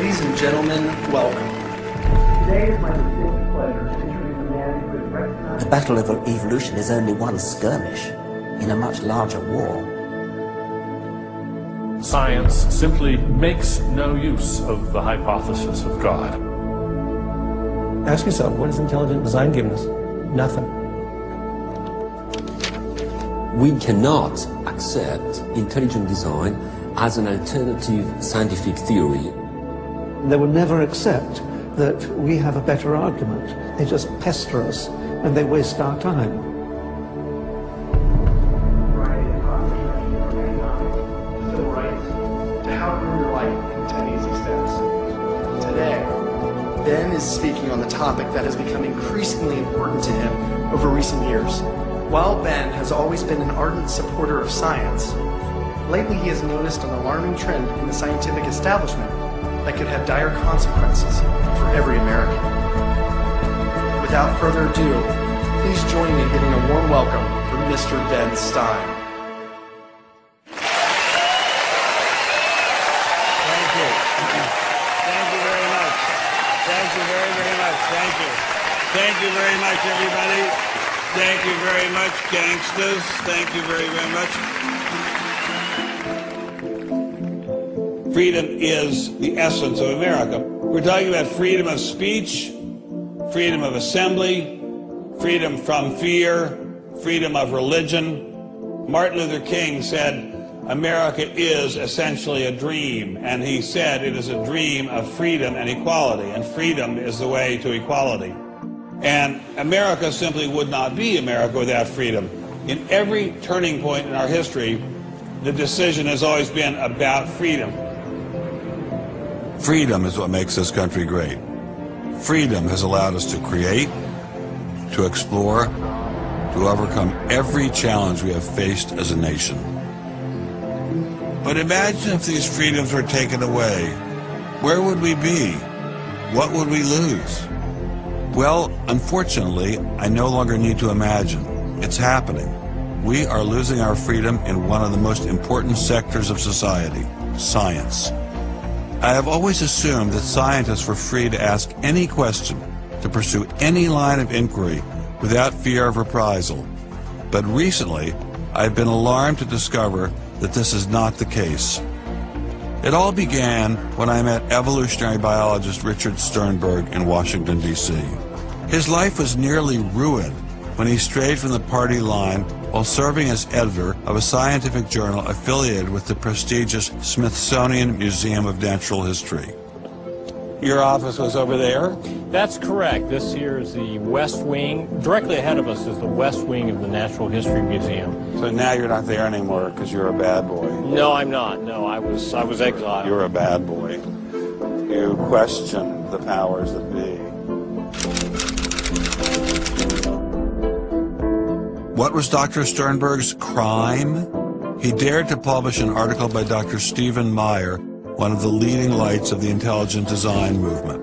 Ladies and gentlemen, welcome. Today is my distinct pleasure to introduce a man who is recognized. The battle of evolution is only one skirmish in a much larger war. Science simply makes no use of the hypothesis of God. Ask yourself, what has intelligent design given us? Nothing. We cannot accept intelligent design as an alternative scientific theory. They will never accept that we have a better argument. They just pester us and they waste our time. Civil rights, to how to live your life in 10 easy steps. Today, Ben is speaking on the topic that has become increasingly important to him over recent years. While Ben has always been an ardent supporter of science, lately he has noticed an alarming trend in the scientific establishment that could have dire consequences for every American. Without further ado, please join me in giving a warm welcome for Mr. Ben Stein. Thank you. Thank you very much. Thank you very, very much. Thank you. Thank you very much, everybody. Thank you very much, gangsters. Thank you very, very much. Freedom is the essence of America. We're talking about freedom of speech, freedom of assembly, freedom from fear, freedom of religion. Martin Luther King said, America is essentially a dream, and he said it is a dream of freedom and equality, and freedom is the way to equality. And America simply would not be America without freedom. In every turning point in our history, the decision has always been about freedom. Freedom is what makes this country great. Freedom has allowed us to create, to explore, to overcome every challenge we have faced as a nation. But imagine if these freedoms were taken away. Where would we be? What would we lose? Well, unfortunately, I no longer need to imagine. It's happening. We are losing our freedom in one of the most important sectors of society, science. I have always assumed that scientists were free to ask any question, to pursue any line of inquiry without fear of reprisal. But recently, I've been alarmed to discover that this is not the case. It all began when I met evolutionary biologist Richard Sternberg in Washington, D.C. His life was nearly ruined when he strayed from the party line while serving as editor of a scientific journal affiliated with the prestigious Smithsonian Museum of Natural History. Your office was over there? That's correct. This here is the West Wing. Directly ahead of us is the West Wing of the Natural History Museum. So now you're not there anymore because you're a bad boy. No, I'm not. No, I was exiled. You're a bad boy. You question the powers that be. What was Dr. Sternberg's crime? He dared to publish an article by Dr. Stephen Meyer, one of the leading lights of the intelligent design movement.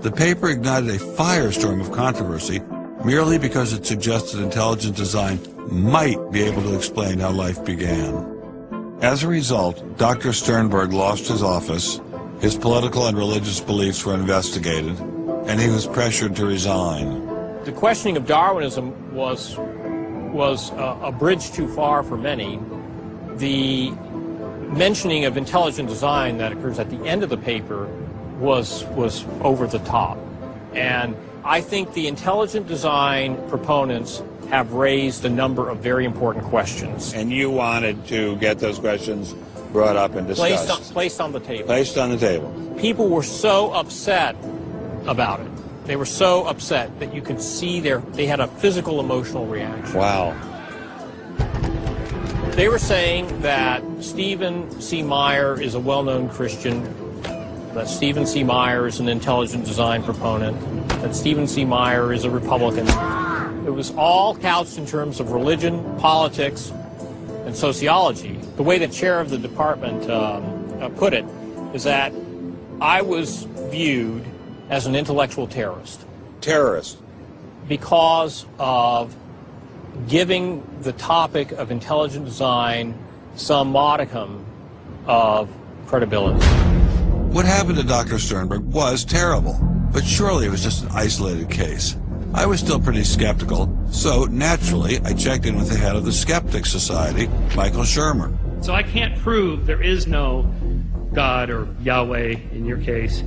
The paper ignited a firestorm of controversy merely because it suggested intelligent design might be able to explain how life began. As a result, Dr. Sternberg lost his office, his political and religious beliefs were investigated, and he was pressured to resign. The questioning of Darwinism was a bridge too far for many. The mentioning of intelligent design that occurs at the end of the paper was over the top. And I think the intelligent design proponents have raised a number of very important questions. And you wanted to get those questions brought up and discussed. Placed on the table. Placed on the table. People were so upset about it. They were so upset that you could see they had a physical, emotional reaction. Wow. They were saying that Stephen C. Meyer is a well-known Christian, that Stephen C. Meyer is an intelligent design proponent, that Stephen C. Meyer is a Republican. It was all couched in terms of religion, politics, and sociology. The way the chair of the department put it is that I was viewed as an intellectual terrorist. Terrorist? Because of giving the topic of intelligent design some modicum of credibility. What happened to Dr. Sternberg was terrible, but surely it was just an isolated case. I was still pretty skeptical, so naturally I checked in with the head of the Skeptics Society, Michael Shermer. So I can't prove there is no God or Yahweh in your case,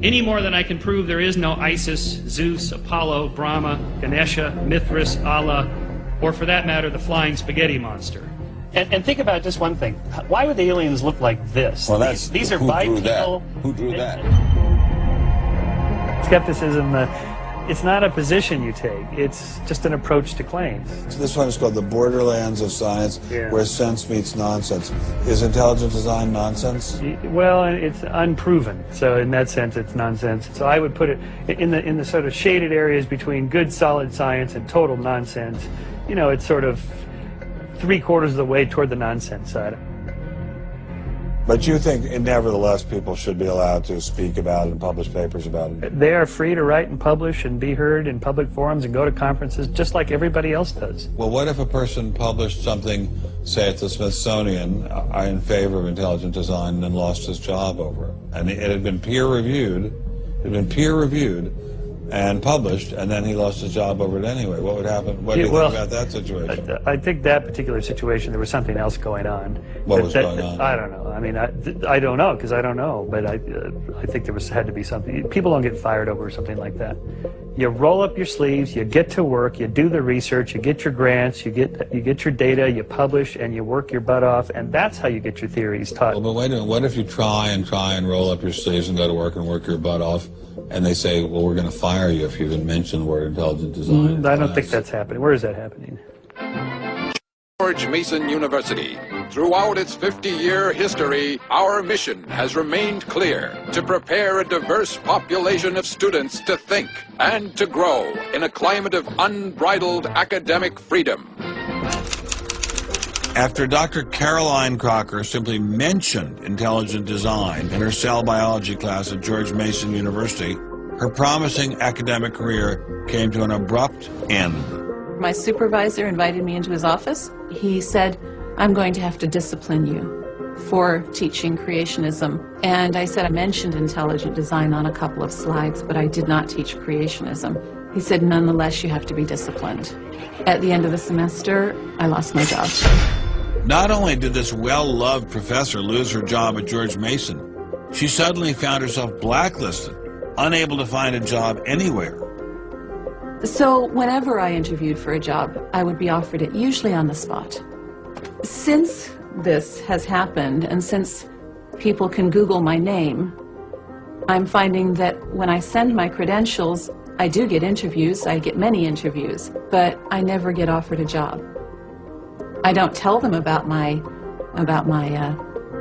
any more than I can prove there is no Isis, Zeus, Apollo, Brahma, Ganesha, Mithras, Allah, or for that matter, the flying spaghetti monster. And think about just one thing. Why would the aliens look like this? Well, that's these are who bipedal. Who drew that? Skepticism, it's not a position you take. It's just an approach to claims. This one is called the borderlands of science, where sense meets nonsense. Is intelligent design nonsense? Well, it's unproven. So in that sense, it's nonsense. So I would put it in the sort of shaded areas between good, solid science and total nonsense. You know, it's sort of 3/4 of the way toward the nonsense side. But you think, nevertheless, people should be allowed to speak about it and publish papers about it? They are free to write and publish and be heard in public forums and go to conferences just like everybody else does. Well, what if a person published something, say at the Smithsonian, in favor of intelligent design and then lost his job over it? And it had been peer-reviewed, and published, and then he lost his job over it anyway. What would happen? What do you think about that situation? I think that particular situation, there was something else going on. What was going on? I don't know. I mean, I don't know, because I don't know. But I think there had to be something. People don't get fired over something like that. You roll up your sleeves, you get to work, you do the research, you get your grants, you get your data, you publish, and you work your butt off, and that's how you get your theories taught. Well, but wait a minute. What if you try and roll up your sleeves and go to work and work your butt off, and they say, well, we're going to fire you if you even mention the word intelligent design? I don't think that's happening. Where is that happening? George Mason University. Throughout its 50-year history, our mission has remained clear: to prepare a diverse population of students to think and to grow in a climate of unbridled academic freedom. After Dr. Caroline Crocker simply mentioned intelligent design in her cell biology class at George Mason University, her promising academic career came to an abrupt end. My supervisor invited me into his office. He said, "I'm going to have to discipline you for teaching creationism." And I said, I mentioned intelligent design on a couple of slides, but I did not teach creationism. He said, "Nonetheless, you have to be disciplined." At the end of the semester, I lost my job. Not only did this well-loved professor lose her job at George Mason, she suddenly found herself blacklisted, unable to find a job anywhere. So whenever I interviewed for a job, I would be offered it, usually on the spot. Since this has happened, and since people can Google my name, I'm finding that when I send my credentials, I do get interviews, I get many interviews, but I never get offered a job. I don't tell them about my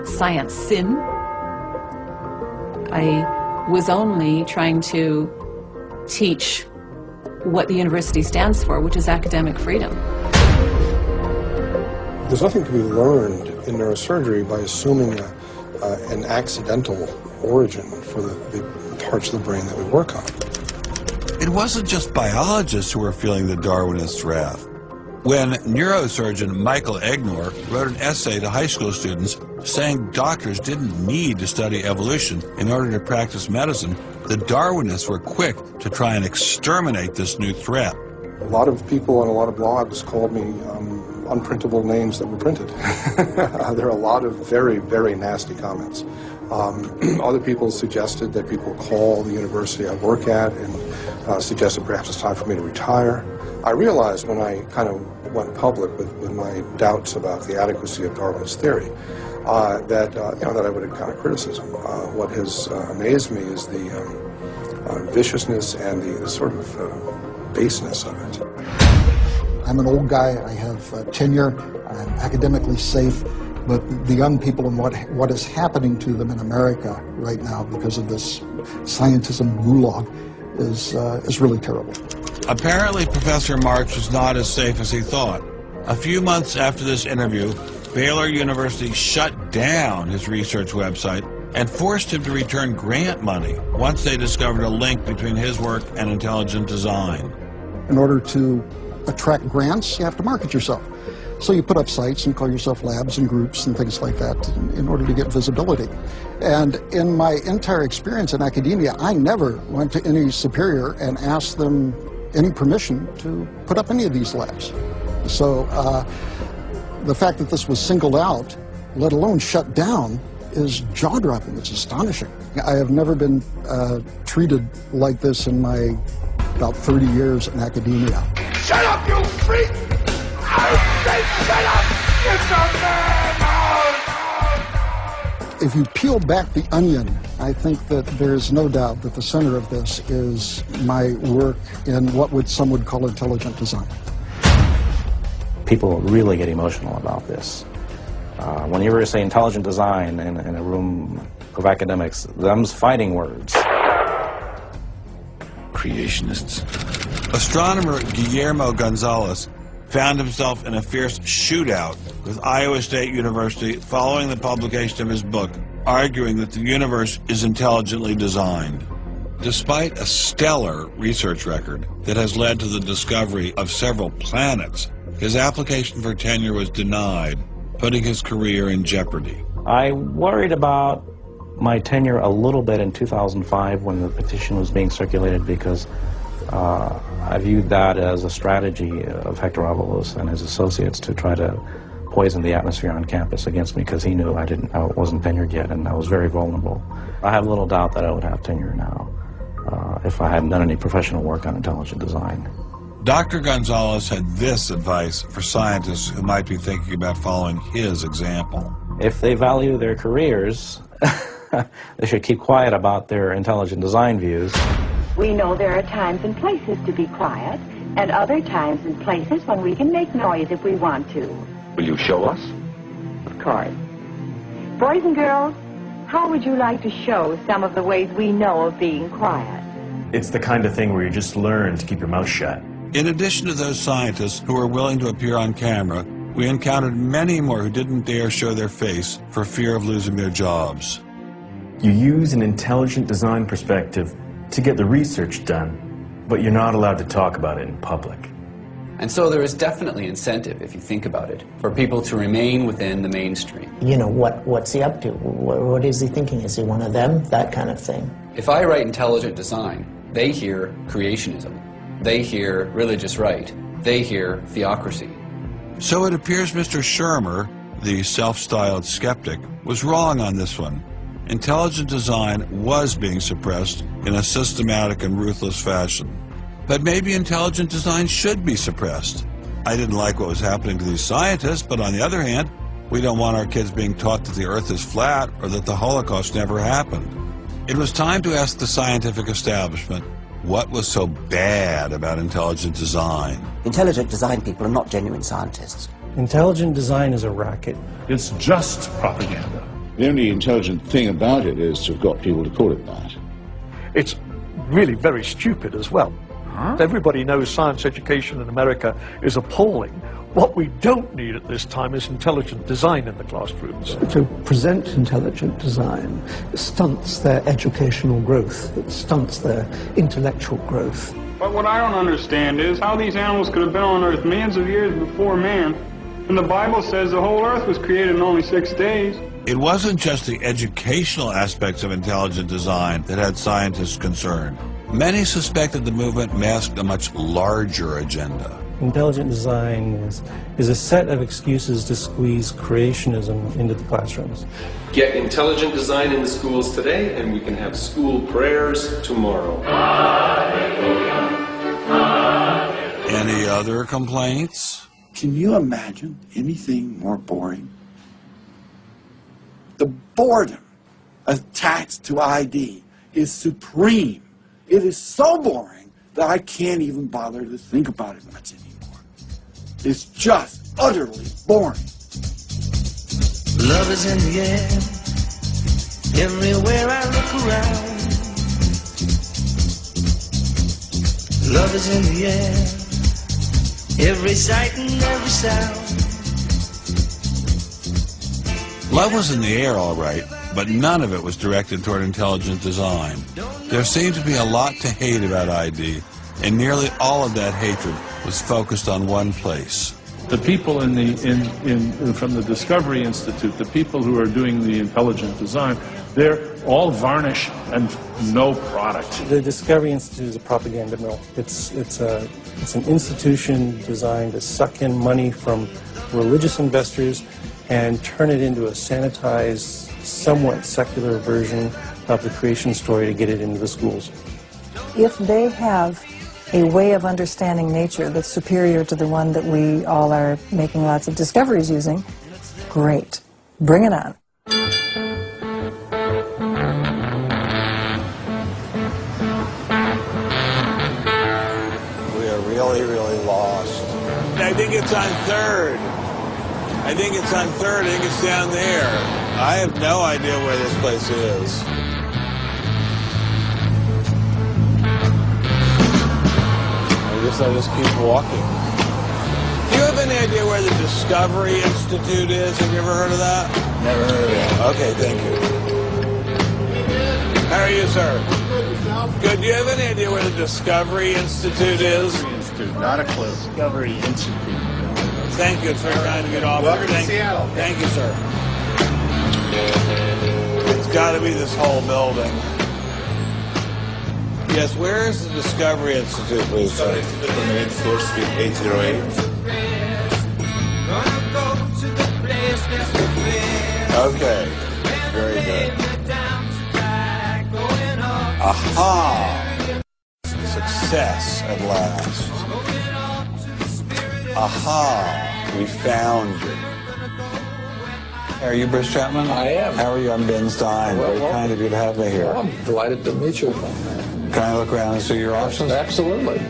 science sin. I was only trying to teach what the university stands for, which is academic freedom. There's nothing to be learned in neurosurgery by assuming an accidental origin for the parts of the brain that we work on. It wasn't just biologists who were feeling the Darwinist wrath. When neurosurgeon Michael Egnor wrote an essay to high school students saying doctors didn't need to study evolution in order to practice medicine, the Darwinists were quick to try and exterminate this new threat. A lot of people on a lot of blogs called me unprintable names that were printed. There are a lot of very, very nasty comments. Other people suggested that people call the university I work at and suggested perhaps it's time for me to retire. I realized when I kind of went public with my doubts about the adequacy of Darwin's theory that I would encounter criticism. What has amazed me is the viciousness and the sort of baseness of it. I'm an old guy, I have tenure, I'm academically safe, but the young people and what is happening to them in America right now because of this scientism gulag is really terrible. Apparently, Professor March was not as safe as he thought. A few months after this interview, Baylor University shut down his research website and forced him to return grant money once they discovered a link between his work and intelligent design. In order to attract grants, you have to market yourself. So you put up sites and call yourself labs and groups and things like that in order to get visibility. And in my entire experience in academia, I never went to any superior and asked them any permission to put up any of these labs. So the fact that this was singled out, let alone shut down, is jaw-dropping. It's astonishing. I have never been treated like this in my about 30 years in academia. Shut up, you freak! I say shut up! It's a man! If you peel back the onion, I think that there's no doubt that the center of this is my work in what some would call intelligent design. People really get emotional about this. When you ever say intelligent design in a room of academics, them's fighting words. Creationists. Astronomer Guillermo Gonzalez found himself in a fierce shootout with Iowa State University following the publication of his book, arguing that the universe is intelligently designed. Despite a stellar research record that has led to the discovery of several planets, his application for tenure was denied, putting his career in jeopardy. I worried about my tenure a little bit in 2005 when the petition was being circulated because I viewed that as a strategy of Hector Avalos and his associates to try to poison the atmosphere on campus against me because he knew I wasn't tenured yet and I was very vulnerable. I have little doubt that I would have tenure now if I hadn't done any professional work on intelligent design. Dr. Gonzalez had this advice for scientists who might be thinking about following his example. If they value their careers, they should keep quiet about their intelligent design views. We know there are times and places to be quiet, and other times and places when we can make noise if we want to. Will you show us? Of course. Boys and girls, how would you like to show some of the ways we know of being quiet? It's the kind of thing where you just learn to keep your mouth shut. In addition to those scientists who were willing to appear on camera, we encountered many more who didn't dare show their face for fear of losing their jobs. You use an intelligent design perspective to get the research done, but you're not allowed to talk about it in public. And so there is definitely incentive, if you think about it, for people to remain within the mainstream. You know, what's he up to? What is he thinking? Is he one of them? That kind of thing. If I write intelligent design, they hear creationism. They hear religious right. They hear theocracy. So it appears Mr. Shermer, the self-styled skeptic, was wrong on this one. Intelligent design was being suppressed in a systematic and ruthless fashion. But maybe intelligent design should be suppressed. I didn't like what was happening to these scientists, but on the other hand, we don't want our kids being taught that the Earth is flat or that the Holocaust never happened. It was time to ask the scientific establishment, what was so bad about intelligent design? Intelligent design people are not genuine scientists. Intelligent design is a racket. It's just propaganda. The only intelligent thing about it is to have got people to call it that. It's really very stupid as well. Huh? Everybody knows science education in America is appalling. What we don't need at this time is intelligent design in the classrooms. To present intelligent design stunts their educational growth, it stunts their intellectual growth. But what I don't understand is how these animals could have been on Earth millions of years before man. And the Bible says the whole Earth was created in only 6 days. It wasn't just the educational aspects of intelligent design that had scientists concerned. Many suspected the movement masked a much larger agenda. Intelligent design is a set of excuses to squeeze creationism into the classrooms. Get intelligent design in the schools today, and we can have school prayers tomorrow. Any other complaints? Can you imagine anything more boring? The boredom attached to ID is supreme. It is so boring that I can't even bother to think about it much anymore. It's just utterly boring. Love is in the air, everywhere I look around. Love is in the air, every sight and every sound. Love was in the air, all right, but none of it was directed toward intelligent design. There seemed to be a lot to hate about ID, and nearly all of that hatred was focused on one place, The people from the Discovery Institute, the people who are doing the intelligent design, they're all varnish and no product. The Discovery Institute is a propaganda mill. It's an institution designed to suck in money from religious investors and turn it into a sanitized, somewhat secular version of the creation story to get it into the schools. If they have a way of understanding nature that's superior to the one that we all are making lots of discoveries using, great. Bring it on. We are really, really lost. I think it's on 3rd. I think it's on 3rd. I think it's down there. I have no idea where this place is. I'll just keep walking. Do you have any idea where the Discovery Institute is? Have you ever heard of that? Never heard of it. Okay, thank you. How are you, sir? Good. Do you have any idea where the Discovery Institute is? Institute, not a clue. Discovery Institute. Thank you. It's very kind of you to offer. Welcome to Seattle. Thank you, sir. It's got to be this whole building. Yes, where is the Discovery Institute, please, sir? Institute on the 8th floor, suite 808. Okay, very good. Aha! Success at last. Aha! We found you. Are you Bruce Chapman? I am. How are you? I'm Ben Stein. Very kind of you to have me here. Well, I'm delighted to meet you. Can I look around and see your office? Absolutely.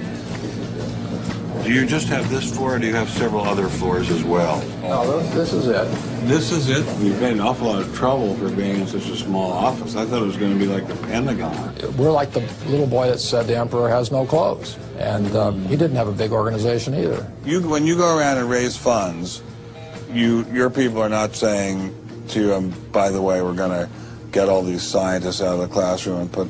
Do you just have this floor, or do you have several other floors as well? No, this is it. This is it? You've made an awful lot of trouble for being in such a small office. I thought it was going to be like the Pentagon. We're like the little boy that said the emperor has no clothes. And he didn't have a big organization either. When you go around and raise funds, your people are not saying to you, by the way, we're going to get all these scientists out of the classroom and put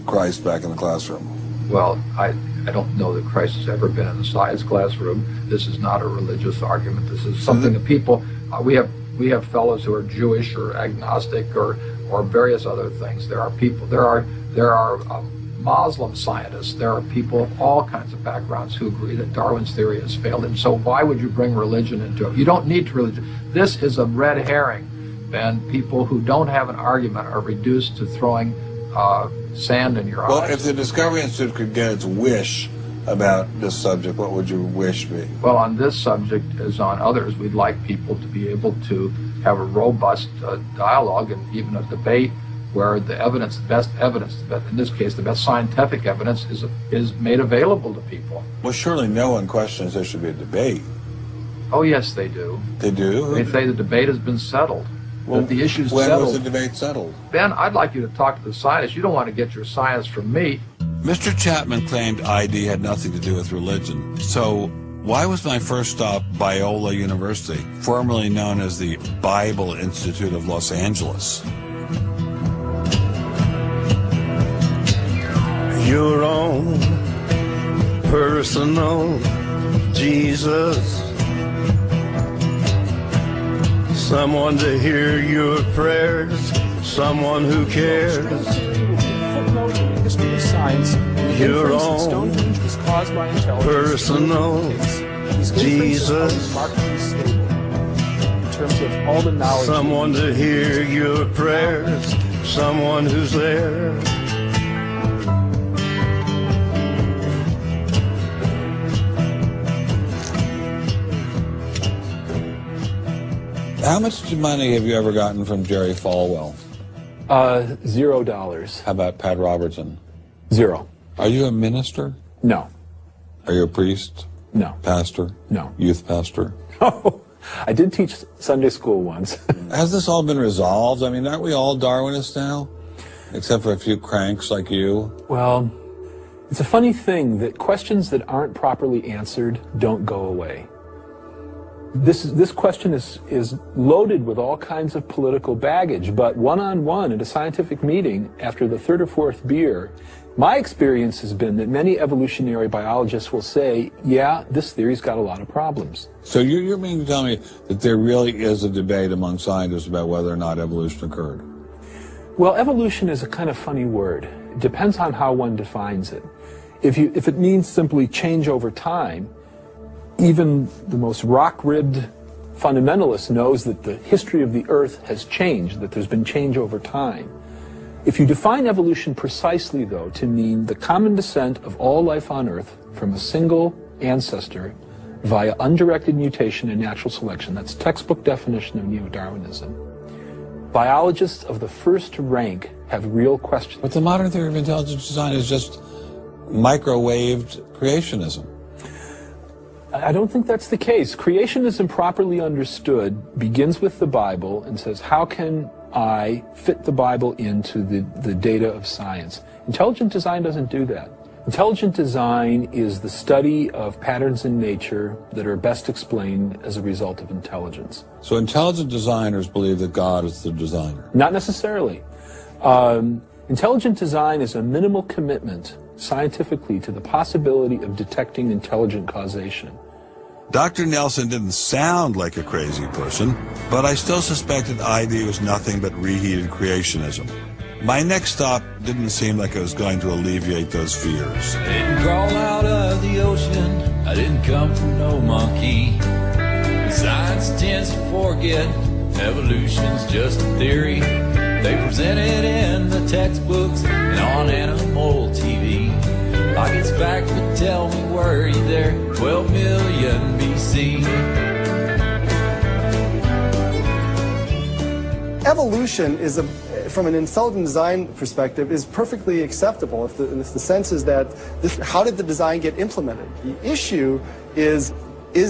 Christ back in the classroom. Well, I don't know that Christ has ever been in the science classroom. This is not a religious argument. This is something that people, we have fellows who are Jewish or agnostic or various other things. There are people, there are Muslim scientists. There are people of all kinds of backgrounds who agree that Darwin's theory has failed. And so why would you bring religion into it? You don't need religion. This is a red herring, Ben. People who don't have an argument are reduced to throwing sand in your eyes. Well, if the Discovery Institute could get its wish about this subject, what would your wish be? Well, on this subject, as on others, we'd like people to be able to have a robust dialogue and even a debate where the evidence, the best evidence, in this case, the best scientific evidence is made available to people. Well, surely no one questions there should be a debate. Oh, yes, they do. They do? They say the debate has been settled. Well, the issue's when settled. was the debate settled? Ben, I'd like you to talk to the scientists. You don't want to get your science from me. Mr. Chapman claimed ID had nothing to do with religion. So why was my first stop Biola University, formerly known as the Bible Institute of Los Angeles? Your own personal Jesus. Someone to hear your prayers, someone who cares. Your own personal Jesus. Someone to hear your prayers, someone who's there. How much money have you ever gotten from Jerry Falwell? $0. How about Pat Robertson? 0. Are you a minister? No. Are you a priest? No. Pastor? No. Youth pastor? Oh, I did teach Sunday school once. Has this all been resolved? I mean, aren't we all Darwinists now? Except for a few cranks like you? Well, it's a funny thing that questions that aren't properly answered don't go away. This question is loaded with all kinds of political baggage, but one-on-one at a scientific meeting after the third or fourth beer, my experience has been that many evolutionary biologists will say, yeah, this theory's got a lot of problems. So you're meaning to tell me that there really is a debate among scientists about whether or not evolution occurred? Well, evolution is a kind of funny word. It depends on how one defines it. If it means simply change over time, even the most rock-ribbed fundamentalist knows that the history of the Earth has changed, that there's been change over time. If you define evolution precisely, though, to mean the common descent of all life on Earth from a single ancestor via undirected mutation and natural selection, that's textbook definition of neo-Darwinism, biologists of the first rank have real questions. But the modern theory of intelligent design is just microwaved creationism. I don't think that's the case. Creationism, properly understood, begins with the Bible and says, how can I fit the Bible into the data of science? Intelligent design doesn't do that. Intelligent design is the study of patterns in nature that are best explained as a result of intelligence. So intelligent designers believe that God is the designer? Not necessarily. Intelligent design is a minimal commitment scientifically to the possibility of detecting intelligent causation. Dr. Nelson didn't sound like a crazy person, but I still suspected ID was nothing but reheated creationism. My next stop didn't seem like it was going to alleviate those fears. I didn't crawl out of the ocean, I didn't come from no monkey. But science tends to forget evolution's just a theory. They present it in the textbooks and on animal TV. Like it's back, but tell me, were you there? 12 million BC. Evolution is from an intelligent design perspective, is perfectly acceptable if the sense is that how did the design get implemented? The issue is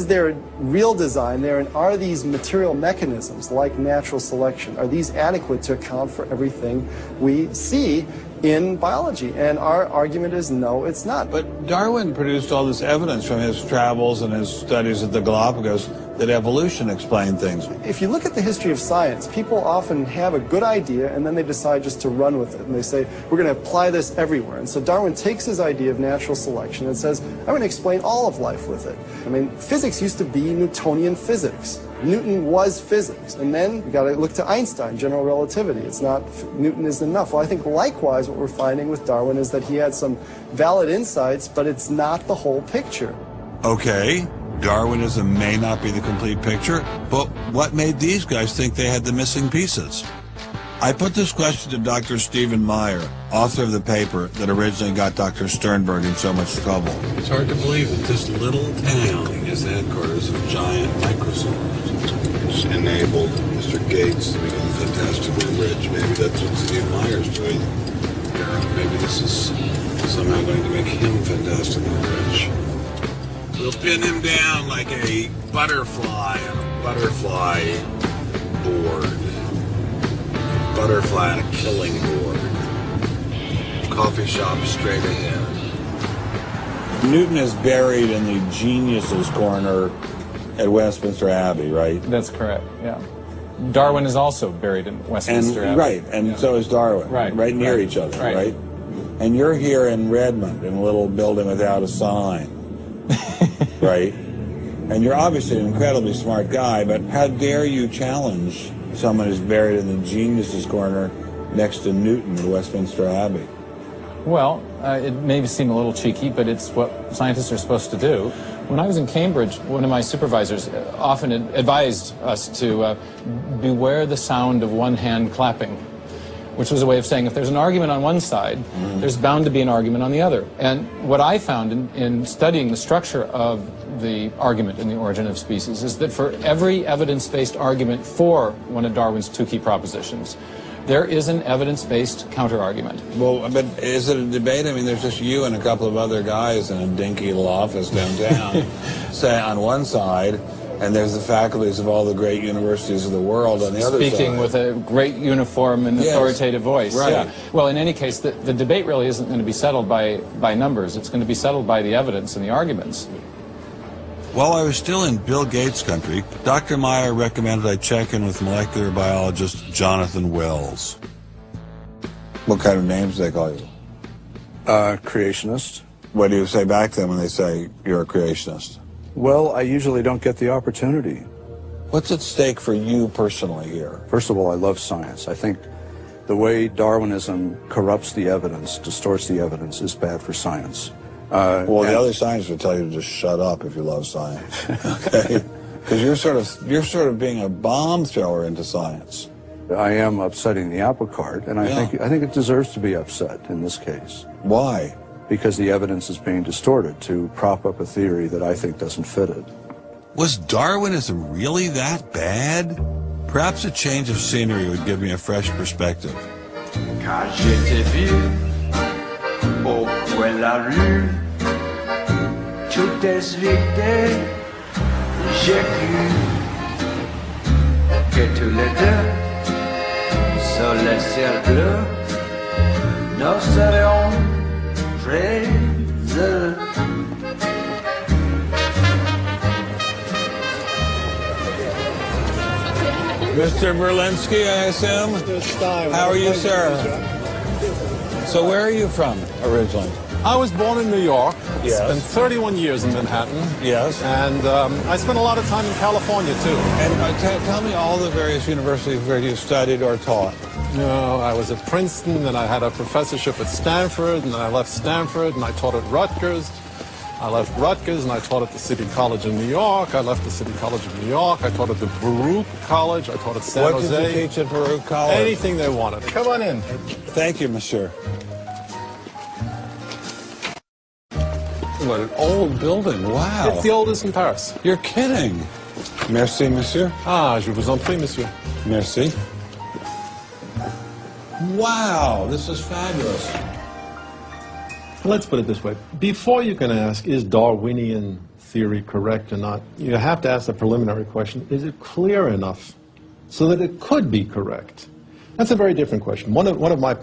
there real design there, and are these material mechanisms like natural selection, are these adequate to account for everything we see in biology? And our argument is no, it's not. But Darwin produced all this evidence from his travels and his studies at the Galapagos that evolution explained things. If you look at the history of science, people often have a good idea and then they decide just to run with it. And they say, we're going to apply this everywhere. And so Darwin takes his idea of natural selection and says, I'm going to explain all of life with it. I mean, physics used to be Newtonian physics. Newton was physics. And then you got to look to Einstein, general relativity. It's not, Newton isn't enough. Well, I think likewise what we're finding with Darwin is that he had some valid insights, but it's not the whole picture. Okay. Darwinism may not be the complete picture, but what made these guys think they had the missing pieces? I put this question to Dr. Stephen Meyer, author of the paper that originally got Dr. Sternberg in so much trouble. It's hard to believe that this little town is the headquarters of giant Microsoft, which enabled Mr. Gates to become fantastically rich. Maybe that's what Steve Meyer's doing. Maybe this is somehow going to make him fantastically rich. We'll pin him down like a butterfly on a butterfly board. Butterfly on a killing board. Coffee shop straight ahead. Newton is buried in the geniuses corner at Westminster Abbey, right? That's correct, yeah. Darwin is also buried in Westminster Abbey. Right, and so is Darwin. Right near each other, right? And you're here in Redmond in a little building without a sign. Right? And you're obviously an incredibly smart guy, but how dare you challenge someone who's buried in the geniuses corner next to Newton at Westminster Abbey? Well, it may seem a little cheeky, but it's what scientists are supposed to do. When I was in Cambridge, one of my supervisors often advised us to beware the sound of one hand clapping, which was a way of saying if there's an argument on one side, there's bound to be an argument on the other. And what I found in studying the structure of the argument in The Origin of Species is that for every evidence-based argument for one of Darwin's two key propositions, there is an evidence-based counter-argument. Well, but is it a debate? I mean, there's just you and a couple of other guys in a dinky little office downtown, say on one side, and there's the faculties of all the great universities of the world on the other side. Speaking with a great uniform and authoritative voice. Right. Yeah. Well, in any case, the debate really isn't going to be settled by numbers. It's going to be settled by the evidence and the arguments. While I was still in Bill Gates country, Dr. Meyer recommended I check in with molecular biologist Jonathan Wells. What kind of names do they call you? Creationist. What do you say back to them when they say you're a creationist? Well, I usually don't get the opportunity. What's at stake for you personally here? First of all, I love science. I think the way Darwinism corrupts the evidence, distorts the evidence, is bad for science. Well, the other scientists would tell you to just shut up if you love science, okay? Because you're sort of being a bomb thrower into science. I am upsetting the apple cart, and I think it deserves to be upset in this case. Why? Because the evidence is being distorted to prop up a theory that I think doesn't fit it. Was Darwinism really that bad? Perhaps a change of scenery would give me a fresh perspective. Quand je t'ai vu au coin de la rue, tout est vide, j'ai cru que tous les deux, sur le ciel bleu, nous serions très heureux. Mr. Berlinski, I assume? How are you, sir? So where are you from originally? I was born in New York. Yes. Spent 31 years in Manhattan. Yes. And I spent a lot of time in California, too. And tell me all the various universities where you studied or taught. No, I was at Princeton, and I had a professorship at Stanford, and then I left Stanford, and I taught at Rutgers. I left Rutgers, and I taught at the City College in New York. I left the City College of New York. I taught at the Baruch College. I taught at San Jose. What did you teach at Baruch College? Anything they wanted. Come on in. Thank you, monsieur. What an old building. Wow. It's the oldest in Paris. You're kidding. Merci, monsieur. Ah, je vous en prie, monsieur. Merci. Wow, this is fabulous. Let's put it this way. Before you can ask, is Darwinian theory correct or not, you have to ask the preliminary question, is it clear enough so that it could be correct? That's a very different question. One of my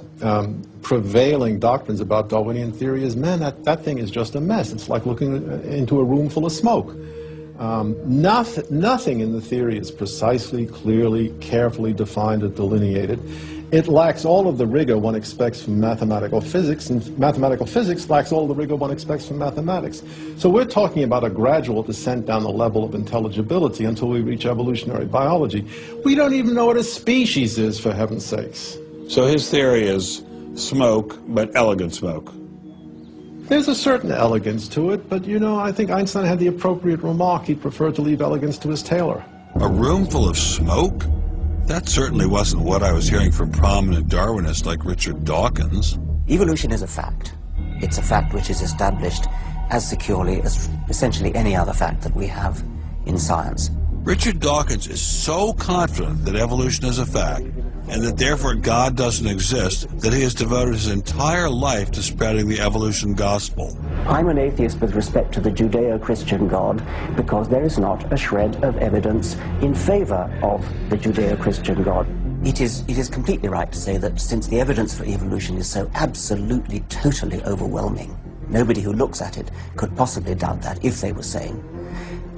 prevailing doctrines about Darwinian theory is, man, that thing is just a mess. It's like looking into a room full of smoke. Nothing in the theory is precisely, clearly, carefully defined or delineated. It lacks all of the rigor one expects from mathematical physics, and mathematical physics lacks all the rigor one expects from mathematics. So we're talking about a gradual descent down the level of intelligibility until we reach evolutionary biology. We don't even know what a species is, for heaven's sakes. So his theory is smoke, but elegant smoke. There's a certain elegance to it, but you know, I think Einstein had the appropriate remark. He preferred to leave elegance to his tailor. A room full of smoke? That certainly wasn't what I was hearing from prominent Darwinists like Richard Dawkins. Evolution is a fact. It's a fact which is established as securely as essentially any other fact that we have in science. Richard Dawkins is so confident that evolution is a fact, and that therefore God doesn't exist, that he has devoted his entire life to spreading the evolution gospel. I'm an atheist with respect to the Judeo-Christian God because there is not a shred of evidence in favor of the Judeo-Christian God. It is completely right to say that since the evidence for evolution is so absolutely, totally overwhelming, nobody who looks at it could possibly doubt that if they were sane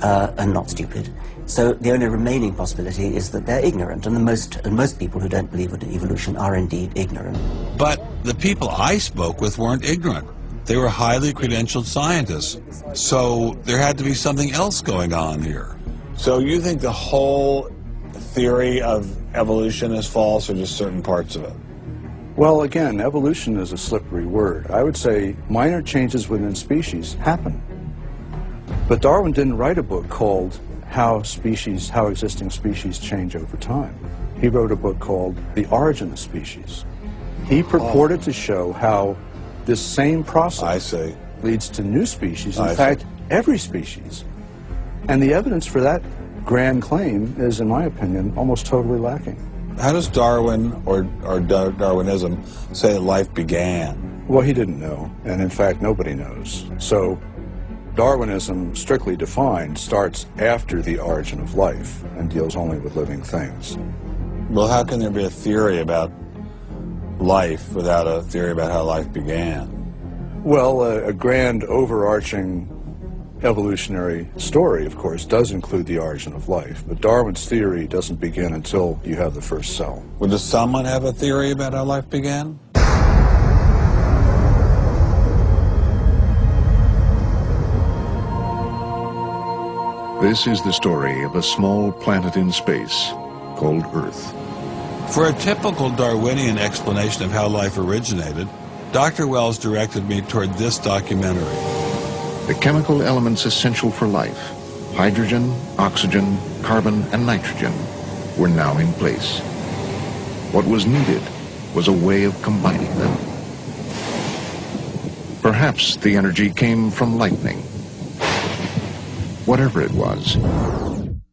and not stupid. So the only remaining possibility is that they're ignorant, and most people who don't believe in evolution are indeed ignorant. But the people I spoke with weren't ignorant. They were highly credentialed scientists. So there had to be something else going on here. So you think the whole theory of evolution is false, or just certain parts of it? Well, again, evolution is a slippery word. I would say minor changes within species happen. But Darwin didn't write a book called How Existing Species Change Over Time. He wrote a book called The Origin of Species. He purported to show how this same process leads to new species, in fact, every species. And the evidence for that grand claim is, in my opinion, almost totally lacking. How does Darwin or Darwinism say life began? Well, he didn't know, and in fact, nobody knows. So Darwinism, strictly defined, starts after the origin of life and deals only with living things. Well, how can there be a theory about life without a theory about how life began? Well, a grand overarching evolutionary story, of course, does include the origin of life, but Darwin's theory doesn't begin until you have the first cell. Well, does someone have a theory about how life began? This is the story of a small planet in space called Earth. For a typical Darwinian explanation of how life originated, Dr. Wells directed me toward this documentary. The chemical elements essential for life, hydrogen, oxygen, carbon, and nitrogen, were now in place. What was needed was a way of combining them. Perhaps the energy came from lightning. Whatever it was.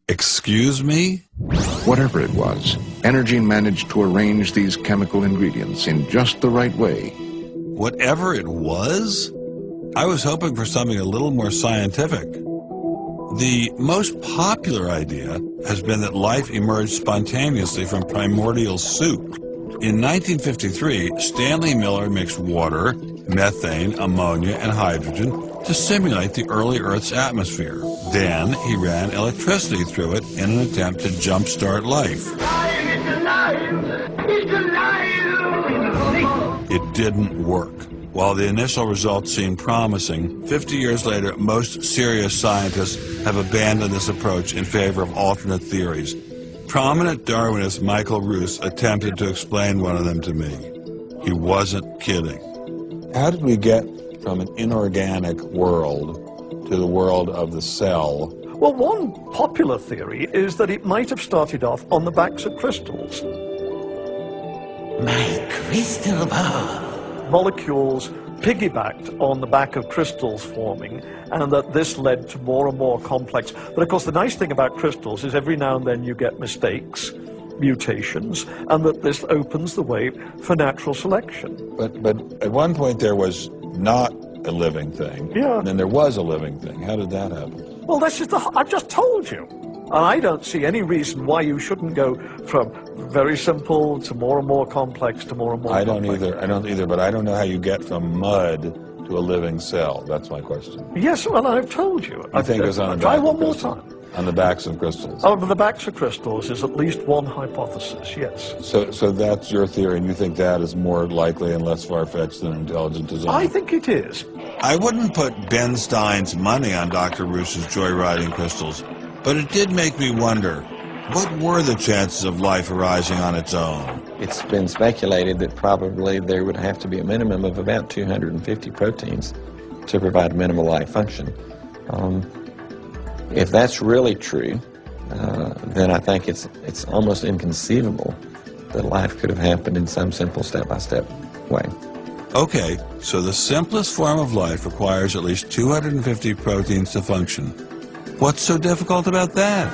Excuse me? Whatever it was, energy managed to arrange these chemical ingredients in just the right way. Whatever it was? I was hoping for something a little more scientific. The most popular idea has been that life emerged spontaneously from primordial soup. In 1953, Stanley Miller mixed water, methane, ammonia, and hydrogen to simulate the early Earth's atmosphere. Then he ran electricity through it in an attempt to jumpstart life. It didn't work. While the initial results seemed promising, 50 years later, most serious scientists have abandoned this approach in favor of alternate theories. Prominent Darwinist Michael Roos attempted to explain one of them to me. He wasn't kidding. How did we get from an inorganic world to the world of the cell? Well, one popular theory is that it might have started off on the backs of crystals. My crystal ball. Molecules piggybacked on the back of crystals forming, and that this led to more and more complex. But of course, the nice thing about crystals is every now and then you get mistakes, mutations, and that this opens the way for natural selection. But at one point there was not a living thing, yeah, and then there was a living thing. How did that happen? Well, that's just I've just told you. And I don't see any reason why you shouldn't go from very simple to more and more complex to more and more complex. I don't either, but I don't know how you get from mud to a living cell. That's my question. Yes, well, I've told you. I think it was on the try back one of more crystals. time. On the backs of crystals. Oh, the backs of crystals is at least one hypothesis, yes. So that's your theory, and you think that is more likely and less far-fetched than intelligent design? I think it is. I wouldn't put Ben Stein's money on Dr. Roos's joyriding crystals, but it did make me wonder, what were the chances of life arising on its own? It's been speculated that probably there would have to be a minimum of about 250 proteins to provide minimal life function. If that's really true, then I think it's almost inconceivable that life could have happened in some simple step-by-step way. Okay, so the simplest form of life requires at least 250 proteins to function. What's so difficult about that?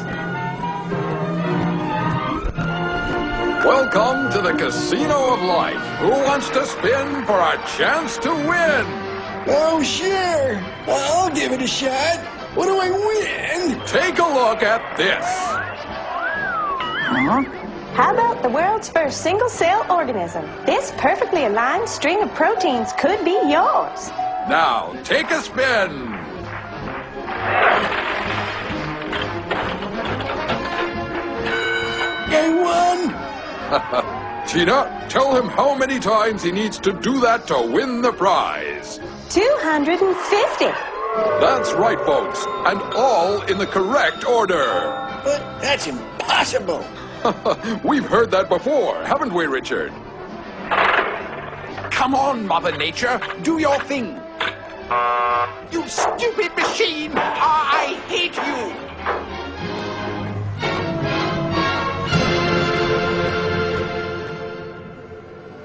Welcome to the Casino of Life. Who wants to spin for a chance to win? Oh, sure. I'll give it a shot. What do I win? Take a look at this. Huh? How about the world's first single-cell organism? This perfectly aligned string of proteins could be yours. Now, take a spin. I won! Cheetah, tell him how many times he needs to do that to win the prize. 250. That's right, folks, and all in the correct order. But that's impossible. We've heard that before, haven't we, Richard? Come on, Mother Nature, do your thing. You stupid machine! I hate you!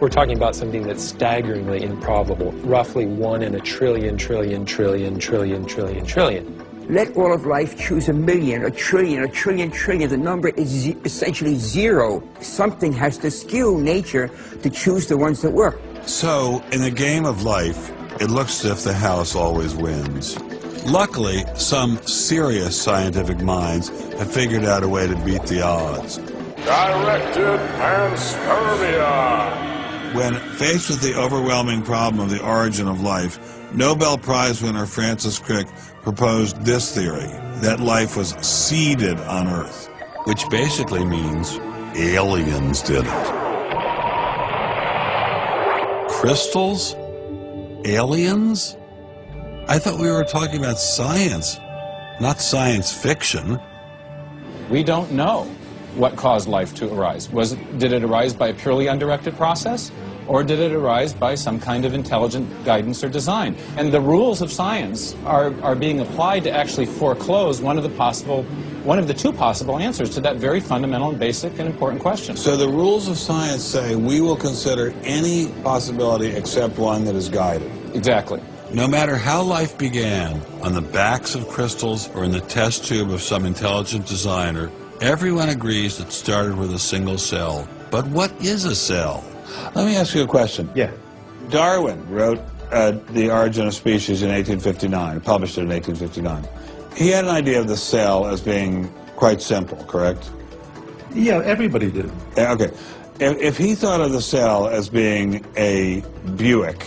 We're talking about something that's staggeringly improbable, roughly 1 in a trillion, trillion, trillion, trillion, trillion, trillion. Let all of life choose a million, a trillion, trillion. The number is essentially zero. Something has to skew nature to choose the ones that work. So, in the game of life, it looks as if the house always wins. Luckily, some serious scientific minds have figured out a way to beat the odds. Directed panspermia. When Faced with the overwhelming problem of the origin of life, Nobel Prize winner Francis Crick proposed this theory, that life was seeded on Earth, which basically means aliens did it. Crystals? Aliens? I thought we were talking about science, not science fiction. We don't know what caused life to arise. Did it arise by a purely undirected process? Or did it arise by some kind of intelligent guidance or design? And the rules of science are being applied to actually foreclose one of the two possible answers to that very fundamental and basic and important question. So the rules of science say we will consider any possibility except one that is guided. Exactly. No matter how life began, on the backs of crystals or in the test tube of some intelligent designer, everyone agrees it started with a single cell. But what is a cell? Let me ask you a question. Yeah. Darwin wrote The Origin of Species in 1859, published it in 1859. He had an idea of the cell as being quite simple, correct? Yeah, everybody did. Okay. If he thought of the cell as being a Buick,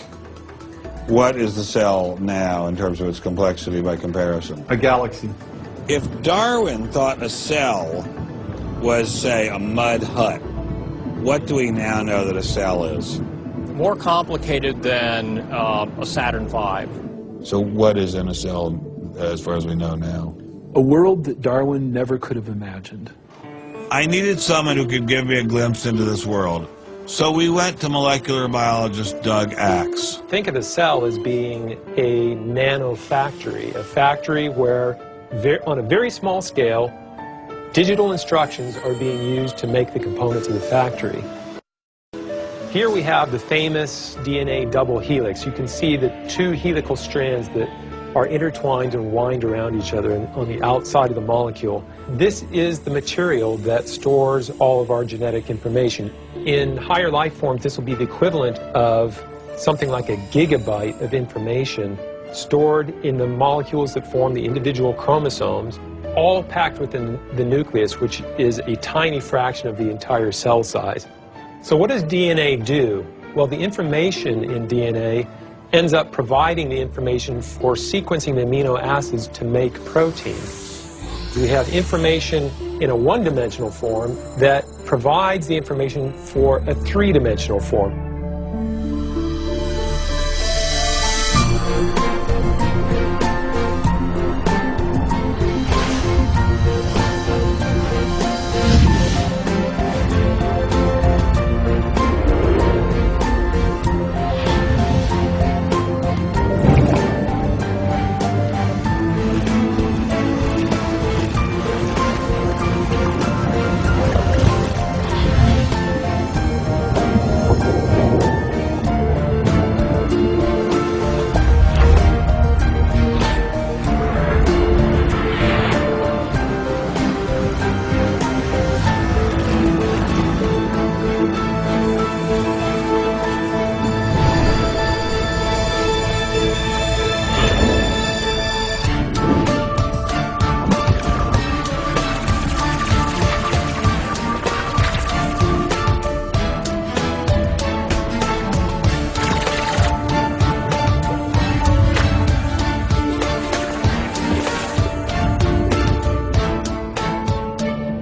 what is the cell now in terms of its complexity by comparison? A galaxy. If Darwin thought a cell was, say, a mud hut, what do we now know that a cell is? More complicated than a Saturn V. So what is in a cell as far as we know now? A world that Darwin never could have imagined. I needed someone who could give me a glimpse into this world. So we went to molecular biologist Doug Axe. Think of a cell as being a nanofactory, a factory where, on a very small scale, digital instructions are being used to make the components of the factory. Here we have the famous DNA double helix. You can see the two helical strands that are intertwined and wind around each other on the outside of the molecule. This is the material that stores all of our genetic information. In higher life forms, this will be the equivalent of something like a gigabyte of information stored in the molecules that form the individual chromosomes, all packed within the nucleus, which is a tiny fraction of the entire cell size. So what does DNA do? Well, the information in DNA ends up providing the information for sequencing the amino acids to make protein. We have information in a one-dimensional form that provides the information for a three-dimensional form.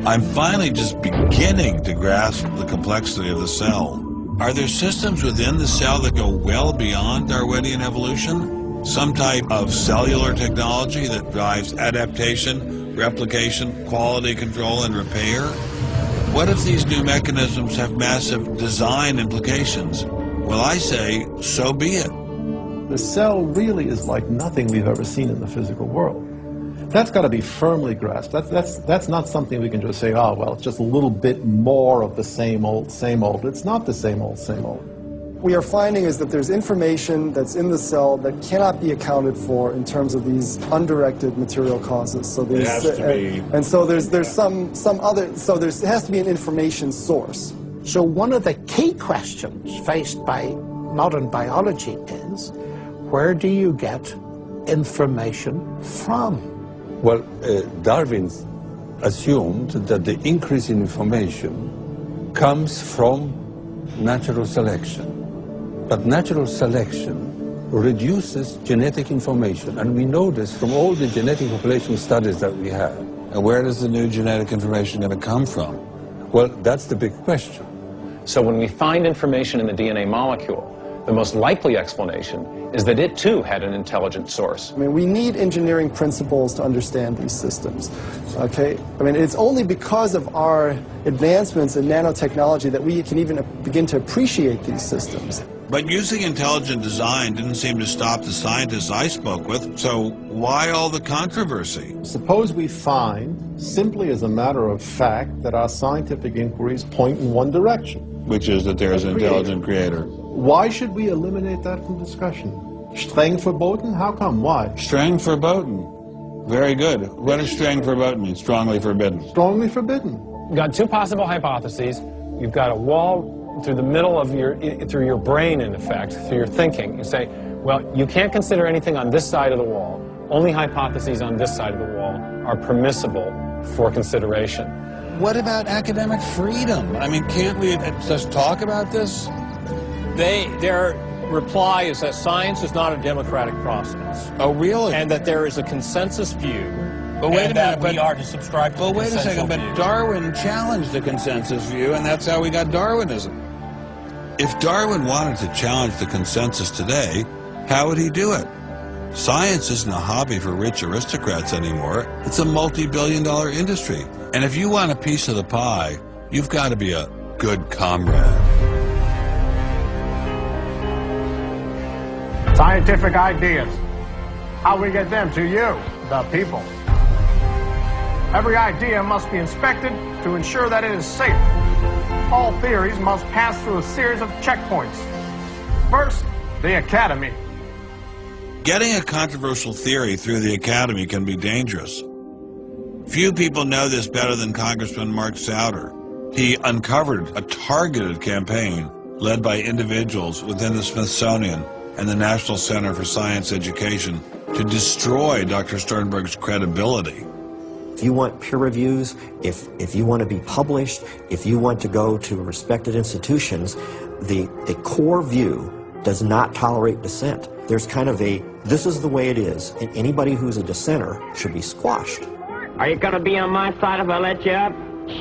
I'm finally just beginning to grasp the complexity of the cell. Are there systems within the cell that go well beyond Darwinian evolution? Some type of cellular technology that drives adaptation, replication, quality control, and repair? What if these new mechanisms have massive design implications? Well, I say, so be it. The cell really is like nothing we've ever seen in the physical world. That's got to be firmly grasped. That's not something we can just say, oh, well, it's just a little bit more of the same old, same old. It's not the same old, same old. What we are finding is that there's information that's in the cell that cannot be accounted for in terms of these undirected material causes. So there's, it has to be. And so there's some other, so it has to be an information source. So one of the key questions faced by modern biology is, where do you get information from? Well, Darwin assumed that the increase in information comes from natural selection. But natural selection reduces genetic information, and we know this from all the genetic population studies that we have. And where does the new genetic information going to come from? Well, that's the big question. So when we find information in the DNA molecule, the most likely explanation is that it too had an intelligent source. I mean, we need engineering principles to understand these systems, okay? I mean, it's only because of our advancements in nanotechnology that we can even begin to appreciate these systems. But using intelligent design didn't seem to stop the scientists I spoke with, so why all the controversy? Suppose we find, simply as a matter of fact, that our scientific inquiries point in one direction. Which is that there is an intelligent creator. Why should we eliminate that from discussion? Streng verboten? How come? Why? Streng verboten. Very good. What does streng verboten mean? Strongly forbidden. Strongly forbidden. You've got two possible hypotheses. You've got a wall through the middle of through your brain, in effect, through your thinking. You say, well, you can't consider anything on this side of the wall. Only hypotheses on this side of the wall are permissible for consideration. What about academic freedom? I mean, can't we just talk about this? Their reply is that science is not a democratic process. Oh, really? And that there is a consensus view. But wait a minute, we are to subscribe to Well, wait a second, but Darwin challenged the consensus view, and that's how we got Darwinism. If Darwin wanted to challenge the consensus today, how would he do it? Science isn't a hobby for rich aristocrats anymore. It's a multi-billion-dollar industry. And if you want a piece of the pie, you've got to be a good comrade. Scientific ideas. How we get them to you, the people. Every idea must be inspected to ensure that it is safe. All theories must pass through a series of checkpoints. First, the Academy. Getting a controversial theory through the Academy can be dangerous. Few people know this better than Congressman Mark Souder. He uncovered a targeted campaign led by individuals within the Smithsonian and the National Center for Science Education to destroy Dr. Sternberg's credibility. If you want peer reviews, if you want to be published, if you want to go to respected institutions, the core view does not tolerate dissent. There's kind of a, this is the way it is, and anybody who's a dissenter should be squashed. Are you going to be on my side if I let you up?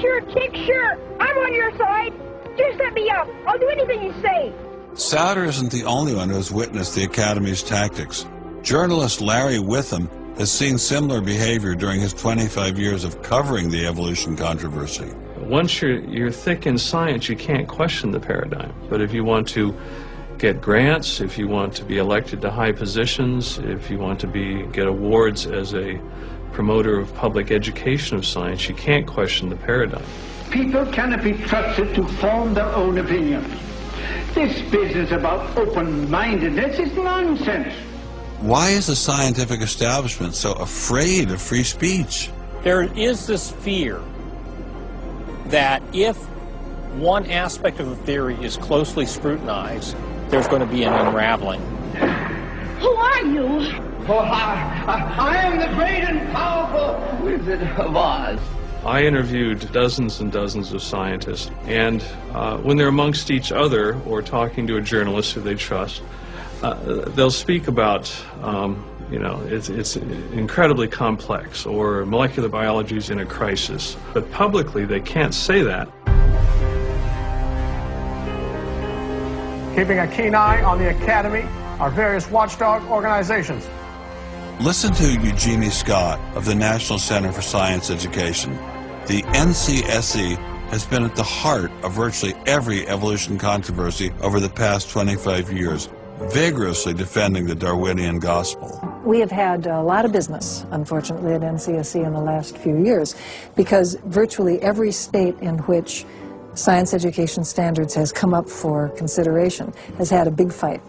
Sure, Chick, sure. I'm on your side. Just let me up. I'll do anything you say. Souder isn't the only one who has witnessed the Academy's tactics. Journalist Larry Witham has seen similar behavior during his 25 years of covering the evolution controversy. Once you're thick in science, you can't question the paradigm. But if you want to get grants, if you want to be elected to high positions, if you want to get awards as a promoter of public education of science, you can't question the paradigm. People cannot be trusted to form their own opinions. This business about open-mindedness is nonsense. Why is the scientific establishment so afraid of free speech? There is this fear that if one aspect of the theory is closely scrutinized, there's going to be an unraveling. Who are you? Oh, I am the great and powerful Wizard of Oz. I interviewed dozens and dozens of scientists, and when they're amongst each other or talking to a journalist who they trust, they'll speak about, it's incredibly complex, or molecular biology is in a crisis. But publicly, they can't say that. Keeping a keen eye on the Academy are various watchdog organizations. Listen to Eugenie Scott of the National Center for Science Education. The NCSE has been at the heart of virtually every evolution controversy over the past 25 years, vigorously defending the Darwinian gospel. We have had a lot of business, unfortunately, at NCSE in the last few years, because virtually every state in which science education standards has come up for consideration has had a big fight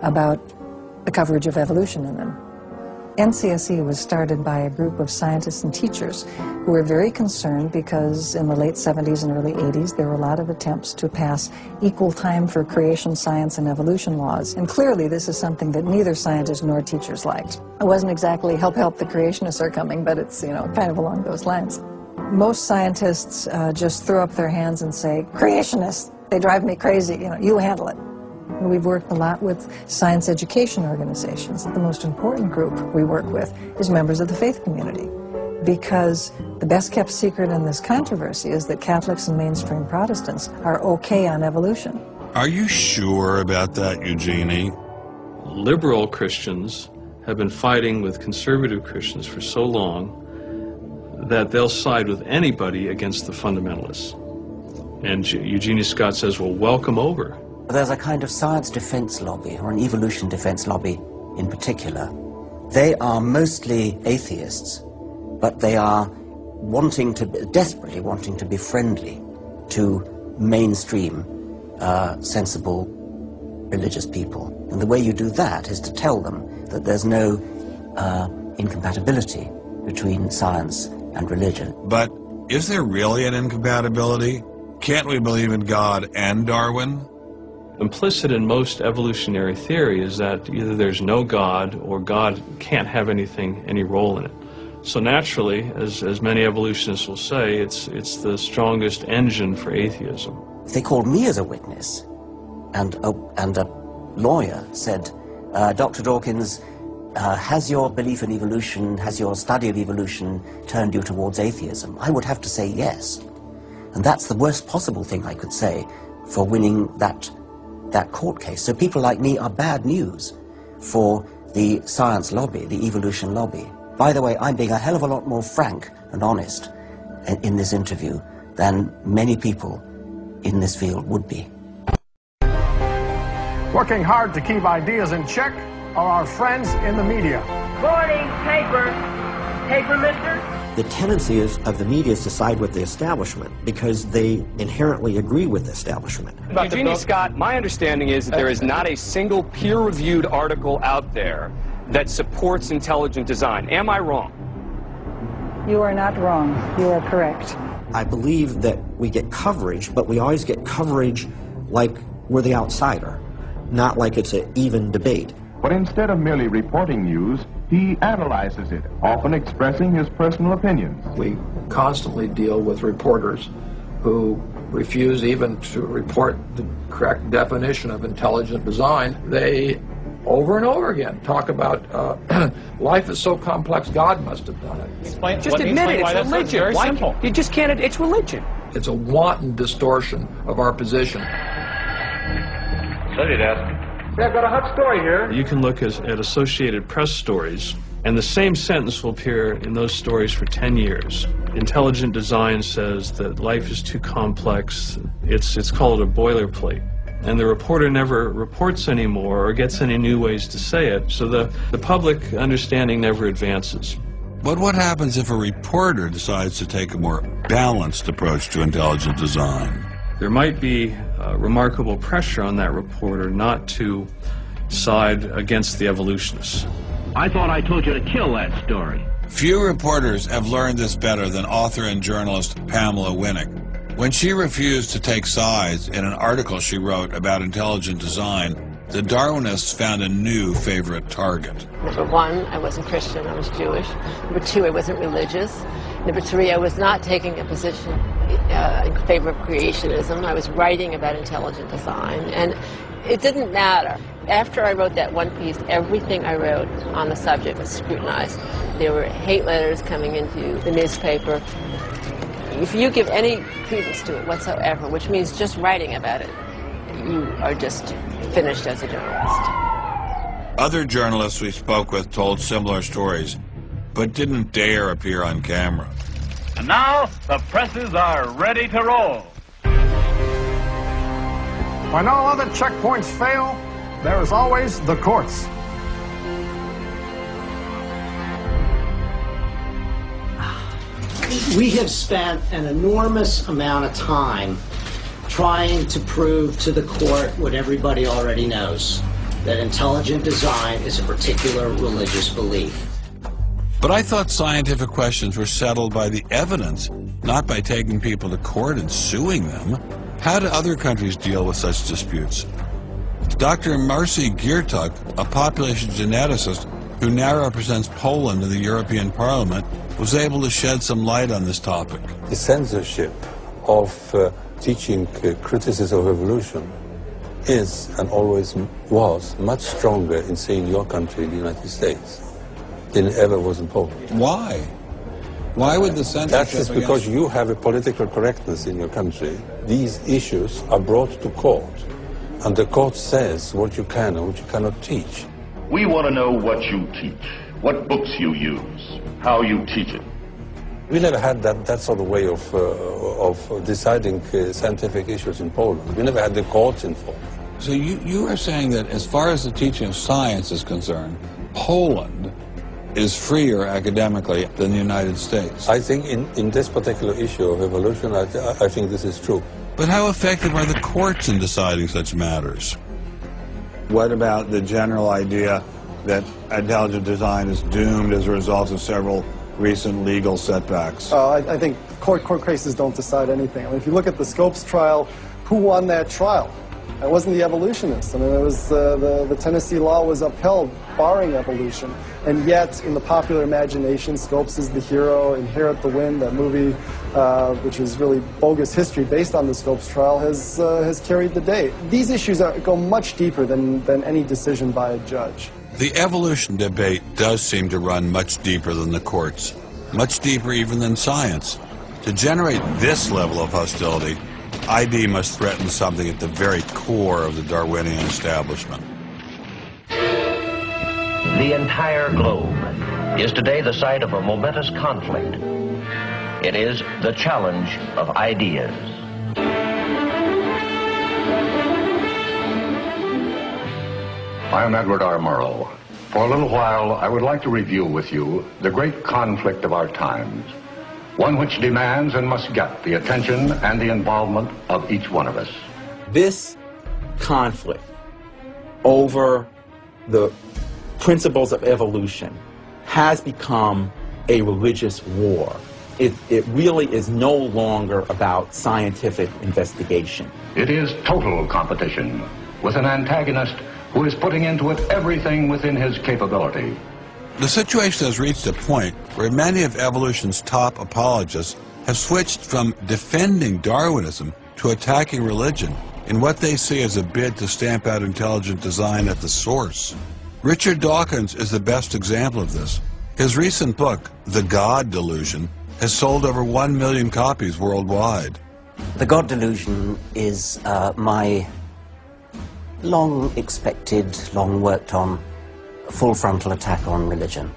about the coverage of evolution in them. NCSE was started by a group of scientists and teachers who were very concerned because in the late 70s and early 80s there were a lot of attempts to pass equal time for creation science and evolution laws. And clearly this is something that neither scientists nor teachers liked. It wasn't exactly help the creationists are coming, but it's, kind of along those lines. Most scientists just throw up their hands and say, creationists, they drive me crazy, you handle it. We've worked a lot with science education organizations. The most important group we work with is members of the faith community, because the best kept secret in this controversy is that Catholics and mainstream Protestants are okay on evolution. Are you sure about that, Eugenie? Liberal Christians have been fighting with conservative Christians for so long that they'll side with anybody against the fundamentalists. And Eugenie Scott says, well, welcome over. There's a kind of science defense lobby, or an evolution defense lobby in particular. They are mostly atheists, but they are desperately wanting to be friendly to mainstream, sensible religious people. And the way you do that is to tell them that there's no incompatibility between science and religion. But is there really an incompatibility? Can't we believe in God and Darwin? Implicit in most evolutionary theory is that either there's no God or God can't have any role in it. So naturally, as many evolutionists will say, it's the strongest engine for atheism. If they called me as a witness, and a lawyer said, Dr. Dawkins, has your belief in evolution, has your study of evolution turned you towards atheism? I would have to say yes. And that's the worst possible thing I could say for winning that court case. So people like me are bad news for the science lobby, the evolution lobby. By the way, I'm being a hell of a lot more frank and honest in this interview than many people in this field would be. Working hard to keep ideas in check are our friends in the media. Morning, paper. Paper, mister? The tendency of the media is to side with the establishment because they inherently agree with the establishment. Eugenie Scott, my understanding is that there is not a single peer-reviewed article out there that supports intelligent design. Am I wrong? You are not wrong. You are correct. I believe that we get coverage, but we always get coverage like we're the outsider, not like it's an even debate. But instead of merely reporting news, he analyzes it, often expressing his personal opinions. We constantly deal with reporters who refuse even to report the correct definition of intelligent design. They, over and over again, talk about life is so complex, God must have done it. Just admit it, it's religion. Very simple. You just can't, it's religion. It's a wanton distortion of our position. Study desk. Yeah, I've got a hot story here. You can look at Associated Press stories, and the same sentence will appear in those stories for 10 years. Intelligent design says that life is too complex. It's called a boilerplate. And the reporter never reports anymore or gets any new ways to say it, so the public understanding never advances. But what happens if a reporter decides to take a more balanced approach to intelligent design? There might be remarkable pressure on that reporter not to side against the evolutionists. I thought I told you to kill that story. Few reporters have learned this better than author and journalist Pamela Winnick. When she refused to take sides in an article she wrote about intelligent design, the Darwinists found a new favorite target. Number one, I wasn't Christian, I was Jewish. Number two, I wasn't religious. Number three, I was not taking a position in favor of creationism. I was writing about intelligent design, and it didn't matter. After I wrote that one piece, everything I wrote on the subject was scrutinized. There were hate letters coming into the newspaper. If you give any credence to it whatsoever, which means just writing about it, you are just finished as a journalist. Other journalists we spoke with told similar stories, but didn't dare appear on camera. And now, the presses are ready to roll. When all other checkpoints fail, there is always the courts. We have spent an enormous amount of time trying to prove to the court what everybody already knows, that intelligent design is a particular religious belief. But I thought scientific questions were settled by the evidence, not by taking people to court and suing them. How do other countries deal with such disputes? Dr. Marcy Giertuk, a population geneticist who now represents Poland in the European Parliament, was able to shed some light on this topic. The censorship of teaching criticism of evolution is and always was much stronger in, say, in your country, the United States, than it ever was in Poland. Why? Why would the censorship... That is because you have a political correctness in your country. These issues are brought to court, and the court says what you can and what you cannot teach. We want to know what you teach, what books you use, how you teach it. We never had that sort of way of deciding scientific issues in Poland. We never had the courts involved. So you are saying that as far as the teaching of science is concerned, Poland is freer academically than the United States? I think in this particular issue of evolution, I think this is true. But how effective are the courts in deciding such matters? What about the general idea that intelligent design is doomed as a result of several recent legal setbacks? I think court cases don't decide anything. I mean, if you look at the Scopes trial, who won that trial? It wasn't the evolutionists. I mean, it was the Tennessee law was upheld, barring evolution. And yet, in the popular imagination, Scopes is the hero. Inherit the Wind, that movie, which is really bogus history based on the Scopes trial, has carried the day. These issues go much deeper than any decision by a judge. The evolution debate does seem to run much deeper than the courts, much deeper even than science. To generate this level of hostility, ID must threaten something at the very core of the Darwinian establishment. The entire globe is today the site of a momentous conflict. It is the challenge of ideas. I am Edward R. Murrow. For a little while, I would like to review with you the great conflict of our times, one which demands and must get the attention and the involvement of each one of us. This conflict over the principles of evolution has become a religious war. It really is no longer about scientific investigation. It is total competition with an antagonist who is putting into it everything within his capability. The situation has reached a point where many of evolution's top apologists have switched from defending Darwinism to attacking religion in what they see as a bid to stamp out intelligent design at the source. Richard Dawkins is the best example of this. His recent book, The God Delusion, has sold over 1 million copies worldwide. The God Delusion is my long-expected, long-worked-on, full-frontal attack on religion.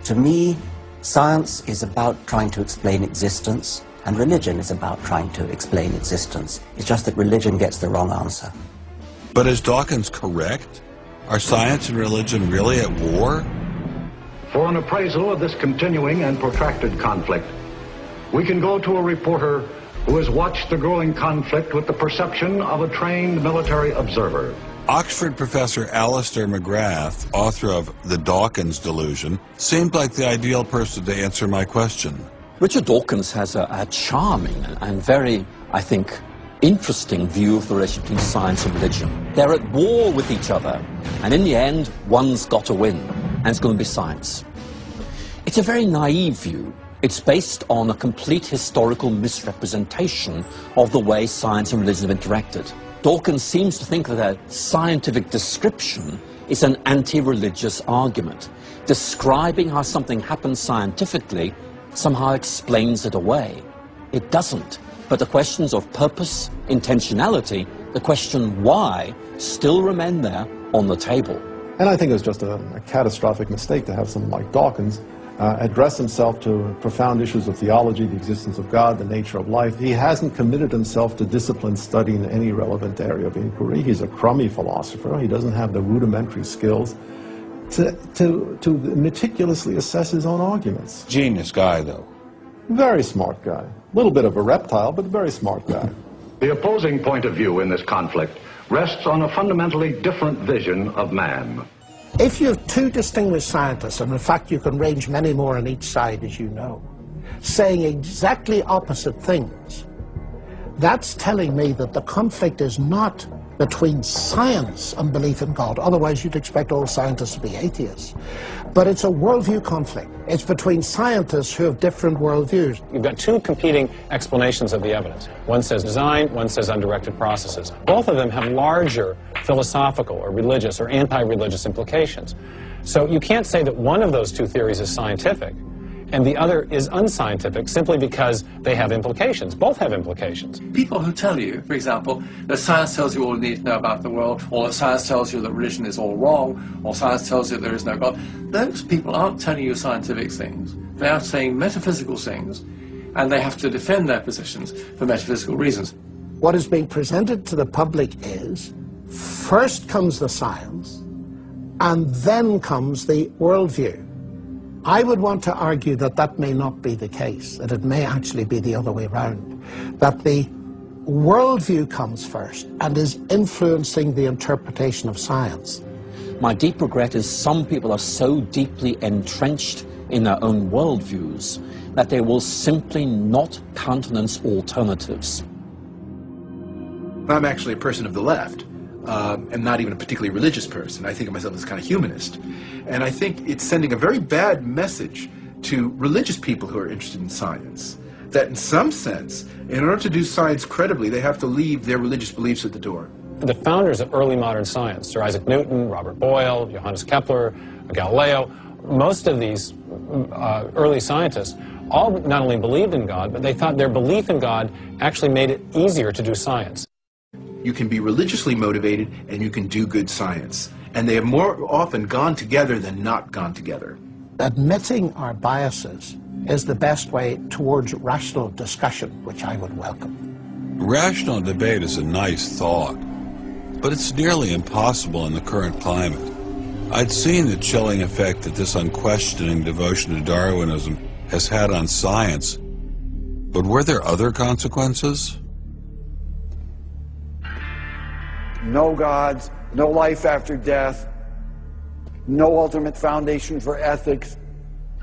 To me, science is about trying to explain existence, and religion is about trying to explain existence. It's just that religion gets the wrong answer. But is Dawkins correct? Are science and religion really at war? For an appraisal of this continuing and protracted conflict, we can go to a reporter who has watched the growing conflict with the perception of a trained military observer. Oxford professor Alistair McGrath, author of The Dawkins Delusion, seemed like the ideal person to answer my question. Richard Dawkins has a charming and very, I think, interesting view of the relationship between science and religion. They're at war with each other, and in the end, one's got to win, and it's going to be science. It's a very naive view. It's based on a complete historical misrepresentation of the way science and religion have interacted. Dawkins seems to think that a scientific description is an anti-religious argument. Describing how something happens scientifically somehow explains it away. It doesn't. But the questions of purpose, intentionality, the question why, still remain there on the table. And I think it was just a catastrophic mistake to have someone like Dawkins address himself to profound issues of theology, the existence of God, the nature of life. He hasn't committed himself to disciplined study in any relevant area of inquiry. He's a crummy philosopher. He doesn't have the rudimentary skills to meticulously assess his own arguments. Genius guy, though. Very smart guy. A little bit of a reptile, but very smart guy. The opposing point of view in this conflict rests on a fundamentally different vision of man. If you have two distinguished scientists, and in fact you can range many more on each side, as you know, saying exactly opposite things, that's telling me that the conflict is not between science and belief in God. Otherwise, you'd expect all scientists to be atheists. But it's a worldview conflict. It's between scientists who have different worldviews. You've got two competing explanations of the evidence. One says design, one says undirected processes. Both of them have larger philosophical or religious or anti-religious implications. So you can't say that one of those two theories is scientific and the other is unscientific simply because they have implications. Both have implications. People who tell you, for example, that science tells you all you need to know about the world, or that science tells you that religion is all wrong, or science tells you there is no God, those people aren't telling you scientific things. They are saying metaphysical things, and they have to defend their positions for metaphysical reasons. What is being presented to the public is, first comes the science, and then comes the worldview. I would want to argue that that may not be the case, that it may actually be the other way around, that the worldview comes first and is influencing the interpretation of science. My deep regret is some people are so deeply entrenched in their own worldviews that they will simply not countenance alternatives. I'm actually a person of the left. And not even a particularly religious person. I think of myself as kind of humanist. And I think it's sending a very bad message to religious people who are interested in science, that in some sense, in order to do science credibly, they have to leave their religious beliefs at the door. The founders of early modern science, Sir Isaac Newton, Robert Boyle, Johannes Kepler, Galileo, most of these early scientists all not only believed in God, but they thought their belief in God actually made it easier to do science. You can be religiously motivated and you can do good science. And they have more often gone together than not gone together. Admitting our biases is the best way towards rational discussion, which I would welcome. Rational debate is a nice thought, but it's nearly impossible in the current climate. I'd seen the chilling effect that this unquestioning devotion to Darwinism has had on science, but were there other consequences? No gods, no life after death, no ultimate foundation for ethics,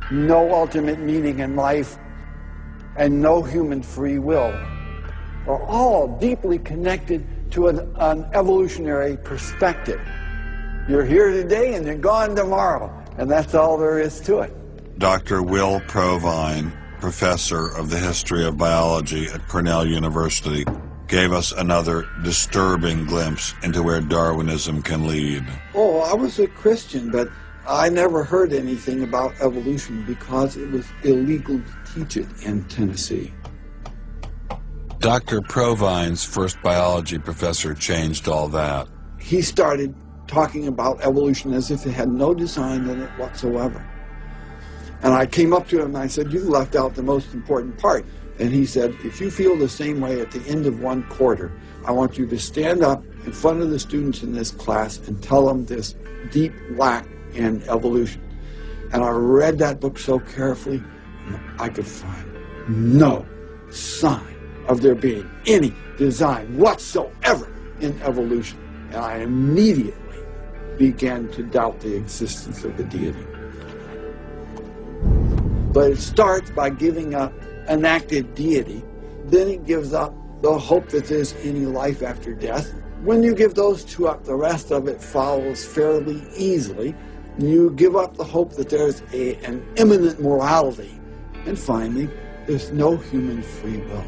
no ultimate meaning in life, and no human free will are all deeply connected to an evolutionary perspective. You're here today and you're gone tomorrow, and that's all there is to it. Dr. Will Provine, professor of the history of biology at Cornell University, gave us another disturbing glimpse into where Darwinism can lead. Oh, I was a Christian, but I never heard anything about evolution because it was illegal to teach it in Tennessee. Dr. Provine's first biology professor changed all that. He started talking about evolution as if it had no design in it whatsoever. And I came up to him and I said, "You left out the most important part." And he said, "If you feel the same way at the end of one quarter, I want you to stand up in front of the students in this class and tell them this deep lack in evolution." And I read that book so carefully, I could find no sign of there being any design whatsoever in evolution. And I immediately began to doubt the existence of a deity. But it starts by giving up enacted deity, then it gives up the hope that there's any life after death. When you give those two up, the rest of it follows fairly easily. You give up the hope that there's an imminent morality. And finally, there's no human free will.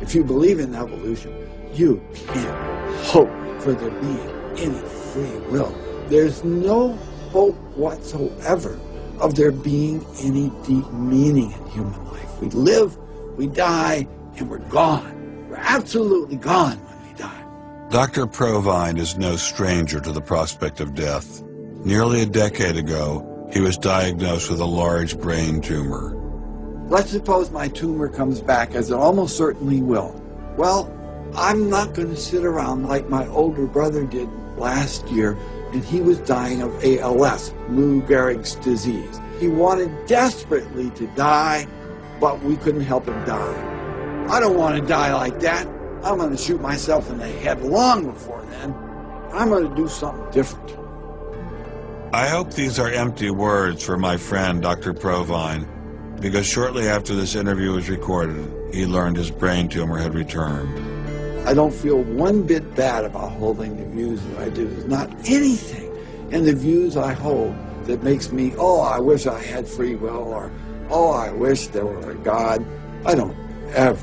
If you believe in evolution, you can't hope for there being any free will. There's no hope whatsoever of there being any deep meaning in human life. We live, we die, and we're gone. We're absolutely gone when we die. Dr. Provine is no stranger to the prospect of death. Nearly a decade ago, he was diagnosed with a large brain tumor. Let's suppose my tumor comes back, as it almost certainly will. Well, I'm not going to sit around like my older brother did last year, and he was dying of ALS, Lou Gehrig's disease. He wanted desperately to die, but we couldn't help him die. I don't want to die like that. I'm going to shoot myself in the head long before then. I'm going to do something different. I hope these are empty words for my friend, Dr. Provine, because shortly after this interview was recorded, he learned his brain tumor had returned. I don't feel one bit bad about holding the views that I do. There's not anything in the views I hold that makes me, oh, I wish I had free will, or, oh, I wish there were a God. I don't ever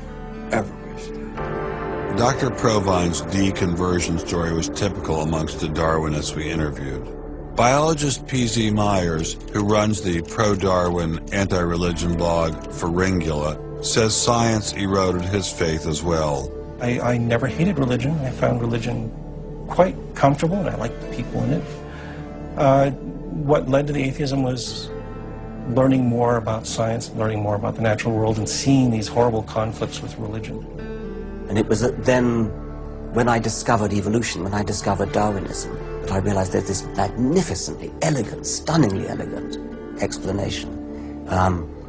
wish that. Dr. Provine's deconversion story was typical amongst the Darwinists we interviewed. Biologist P.Z. Myers, who runs the pro-Darwin anti-religion blog Pharyngula, says science eroded his faith as well. I never hated religion. I found religion quite comfortable, and I liked the people in it. What led to the atheism was learning more about science, learning more about the natural world, and seeing these horrible conflicts with religion. And it was then, when I discovered evolution, when I discovered Darwinism, that I realized there's this magnificently elegant, stunningly elegant explanation,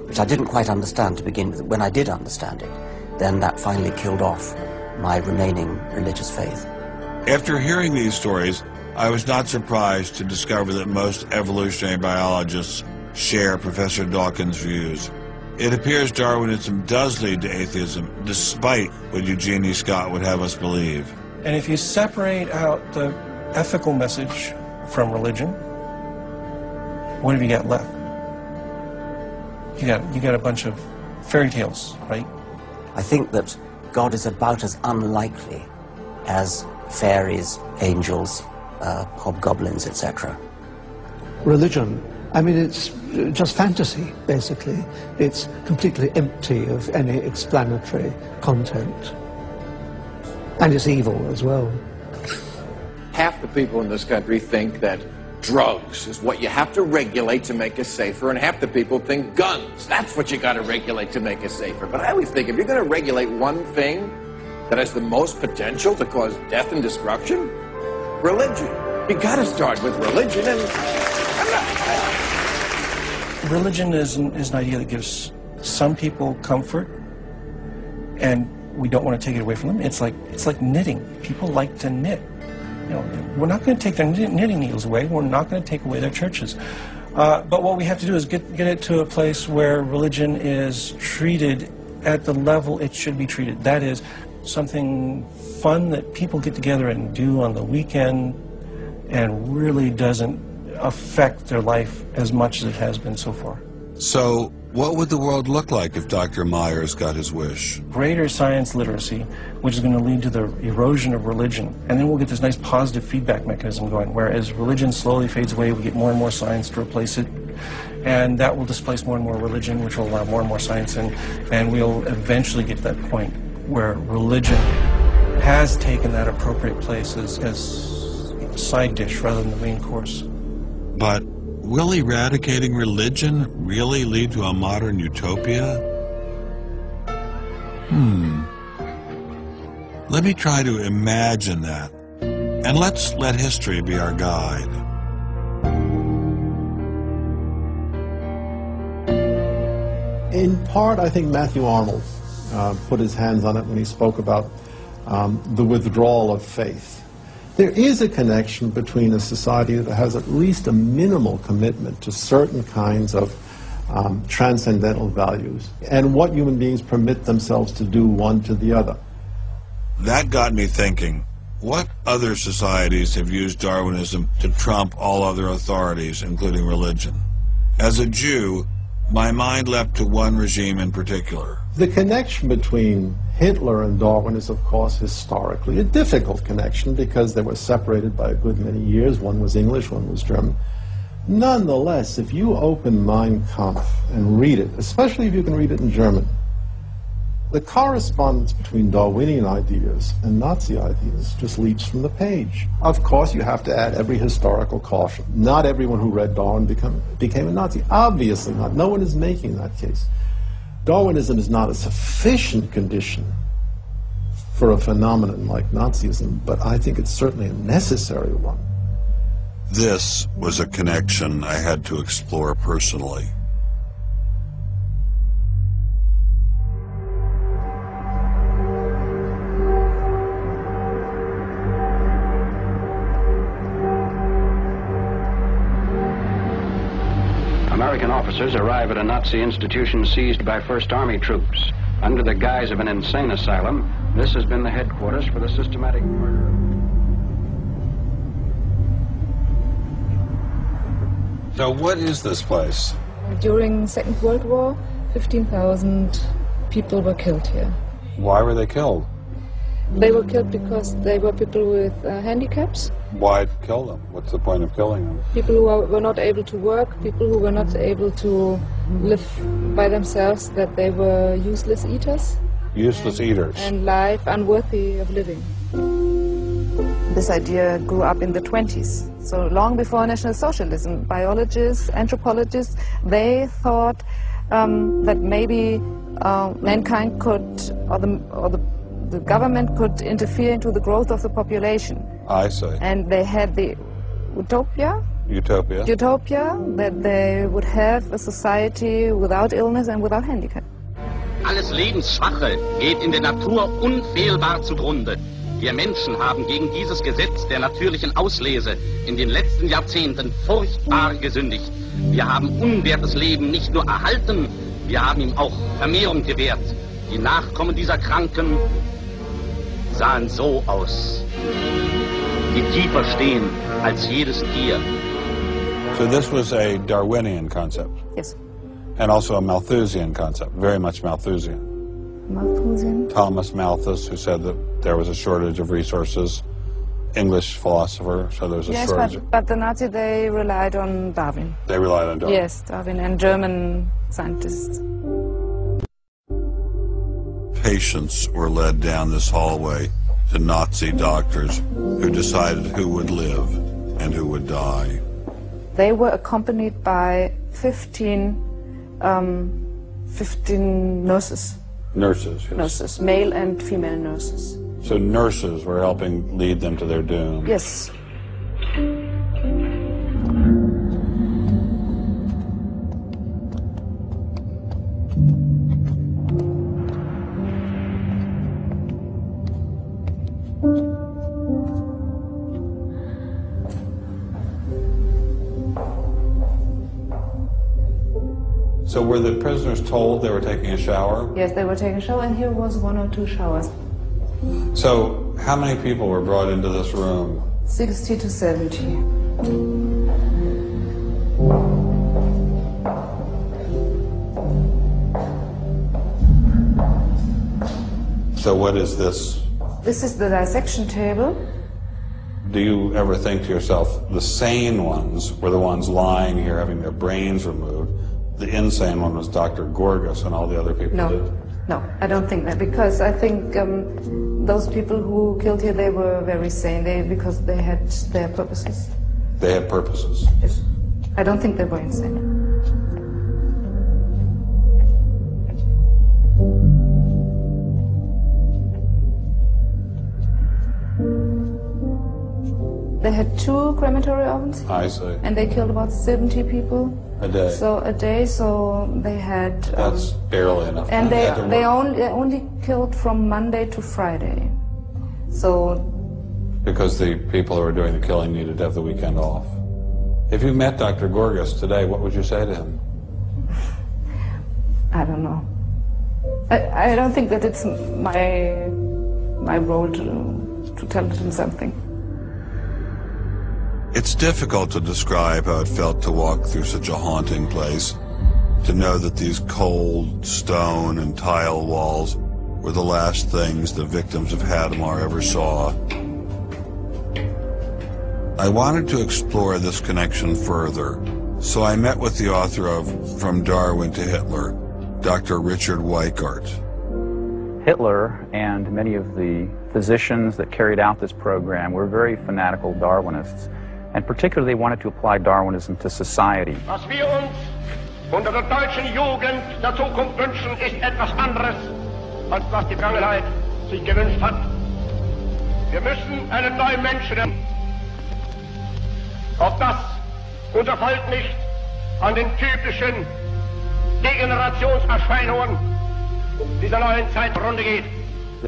which I didn't quite understand to begin with. When I did understand it, then that finally killed off my remaining religious faith. After hearing these stories, I was not surprised to discover that most evolutionary biologists share Professor Dawkins' views. It appears Darwinism does lead to atheism, despite what Eugenie Scott would have us believe. And if you separate out the ethical message from religion, what have you got left? You got a bunch of fairy tales, right? I think that God is about as unlikely as fairies, angels, hobgoblins, etc. Religion, I mean, it's just fantasy, basically. It's completely empty of any explanatory content. And it's evil as well. Half the people in this country think that drugs is what you have to regulate to make us safer, and half the people think guns, that's what you got to regulate to make us safer. But I always think if you're going to regulate one thing that has the most potential to cause death and destruction, religion. You got to start with religion, and religion is an idea that gives some people comfort, and we don't want to take it away from them. It's like knitting. People like to knit. You know, we're not going to take their knitting needles away. We're not going to take away their churches. But what we have to do is get it to a place where religion is treated at the level it should be treated. That is, something fun that people get together and do on the weekend and really doesn't affect their life as much as it has been so far. So, what would the world look like if Dr. Myers got his wish? Greater science literacy, which is going to lead to the erosion of religion. And then we'll get this nice positive feedback mechanism going, where as religion slowly fades away, we get more and more science to replace it. And that will displace more and more religion, which will allow more and more science in. And we'll eventually get to that point where religion has taken that appropriate place as a side dish rather than the main course. But will eradicating religion really lead to a modern utopia? Let me try to imagine that, and let's let history be our guide. In part, I think Matthew Arnold put his hands on it when he spoke about the withdrawal of faith. There is a connection between a society that has at least a minimal commitment to certain kinds of transcendental values and what human beings permit themselves to do one to the other. That got me thinking, what other societies have used Darwinism to trump all other authorities, including religion? As a Jew, my mind leapt to one regime in particular. The connection between Hitler and Darwin is, of course, historically a difficult connection because they were separated by a good many years. One was English, one was German. Nonetheless, if you open Mein Kampf and read it, especially if you can read it in German, the correspondence between Darwinian ideas and Nazi ideas just leaps from the page. Of course, you have to add every historical caution. Not everyone who read Darwin became a Nazi. Obviously not. No one is making that case. Darwinism is not a sufficient condition for a phenomenon like Nazism, but I think it's certainly a necessary one. This was a connection I had to explore personally. American officers arrive at a Nazi institution seized by First Army troops. Under the guise of an insane asylum, this has been the headquarters for the systematic murder. So what is this place? During the Second World War, 15,000 people were killed here. Why were they killed? They were killed because they were people with handicaps. Why kill them? What's the point of killing them? People who were not able to work, people who were not able to live by themselves, that they were useless eaters. Useless eaters. And life unworthy of living. This idea grew up in the 20s. So long before National Socialism, biologists, anthropologists, they thought that maybe mankind could, or the government could interfere into the growth of the population. I see. And they had the utopia that they would have a society without illness and without handicap. Alles Lebensschwache geht in der Natur unfehlbar zugrunde. Wir Menschen haben gegen dieses Gesetz der natürlichen Auslese in den letzten Jahrzehnten furchtbar gesündigt. Wir haben unwertes Leben nicht nur erhalten, wir haben ihm auch Vermehrung gewährt. Die Nachkommen dieser Kranken sahen so aus, die tiefer stehen als jedes Tier. So this was a Darwinian concept? Yes. And also a Malthusian concept, very much Malthusian. Malthusian? Thomas Malthus, who said that there was a shortage of resources, English philosopher, so there was a shortage. Yes, but the Nazis, they relied on Darwin. They relied on Darwin? Yes, Darwin and German scientists. Patients were led down this hallway to Nazi doctors who decided who would live and who would die. They were accompanied by 15 nurses. Nurses, yes. Nurses, male and female nurses. So nurses were helping lead them to their doom. Yes. So were the prisoners told they were taking a shower? Yes, they were taking a shower, and here was 1 or 2 showers. So how many people were brought into this room? 60 to 70. So what is this? This is the dissection table. Do you ever think to yourself, the sane ones were the ones lying here having their brains removed? The insane one was Dr. Gorgas and all the other people did? No, I don't think that, because I think those people who killed here, they were very sane, because they had their purposes. They had purposes? Yes. I don't think they were insane. They had 2 crematory ovens. I see. And they killed about 70 people. A day? So a day, so they had... That's barely enough time. And they only killed from Monday to Friday. So... Because the people who were doing the killing needed to have the weekend off. If you met Dr. Gorgas today, what would you say to him? I don't know. I don't think that it's my role to tell him something. It's difficult to describe how it felt to walk through such a haunting place, to know that these cold stone and tile walls were the last things the victims of Hadamar ever saw. I wanted to explore this connection further, so I met with the author of From Darwin to Hitler, Dr. Richard Weikart. Hitler and many of the physicians that carried out this program were very fanatical Darwinists. And particularly they wanted to apply Darwinism to society. Was wir uns unter der deutschen Jugend der Zukunft wünschen, ist etwas anderes, als was die Vergangenheit sich gewünscht hat. Wir müssen einen neuen Menschen haben. Ob das unser Volk nicht an den typischen Degenerationserscheinungen dieser neuen Zeit zugrunde geht.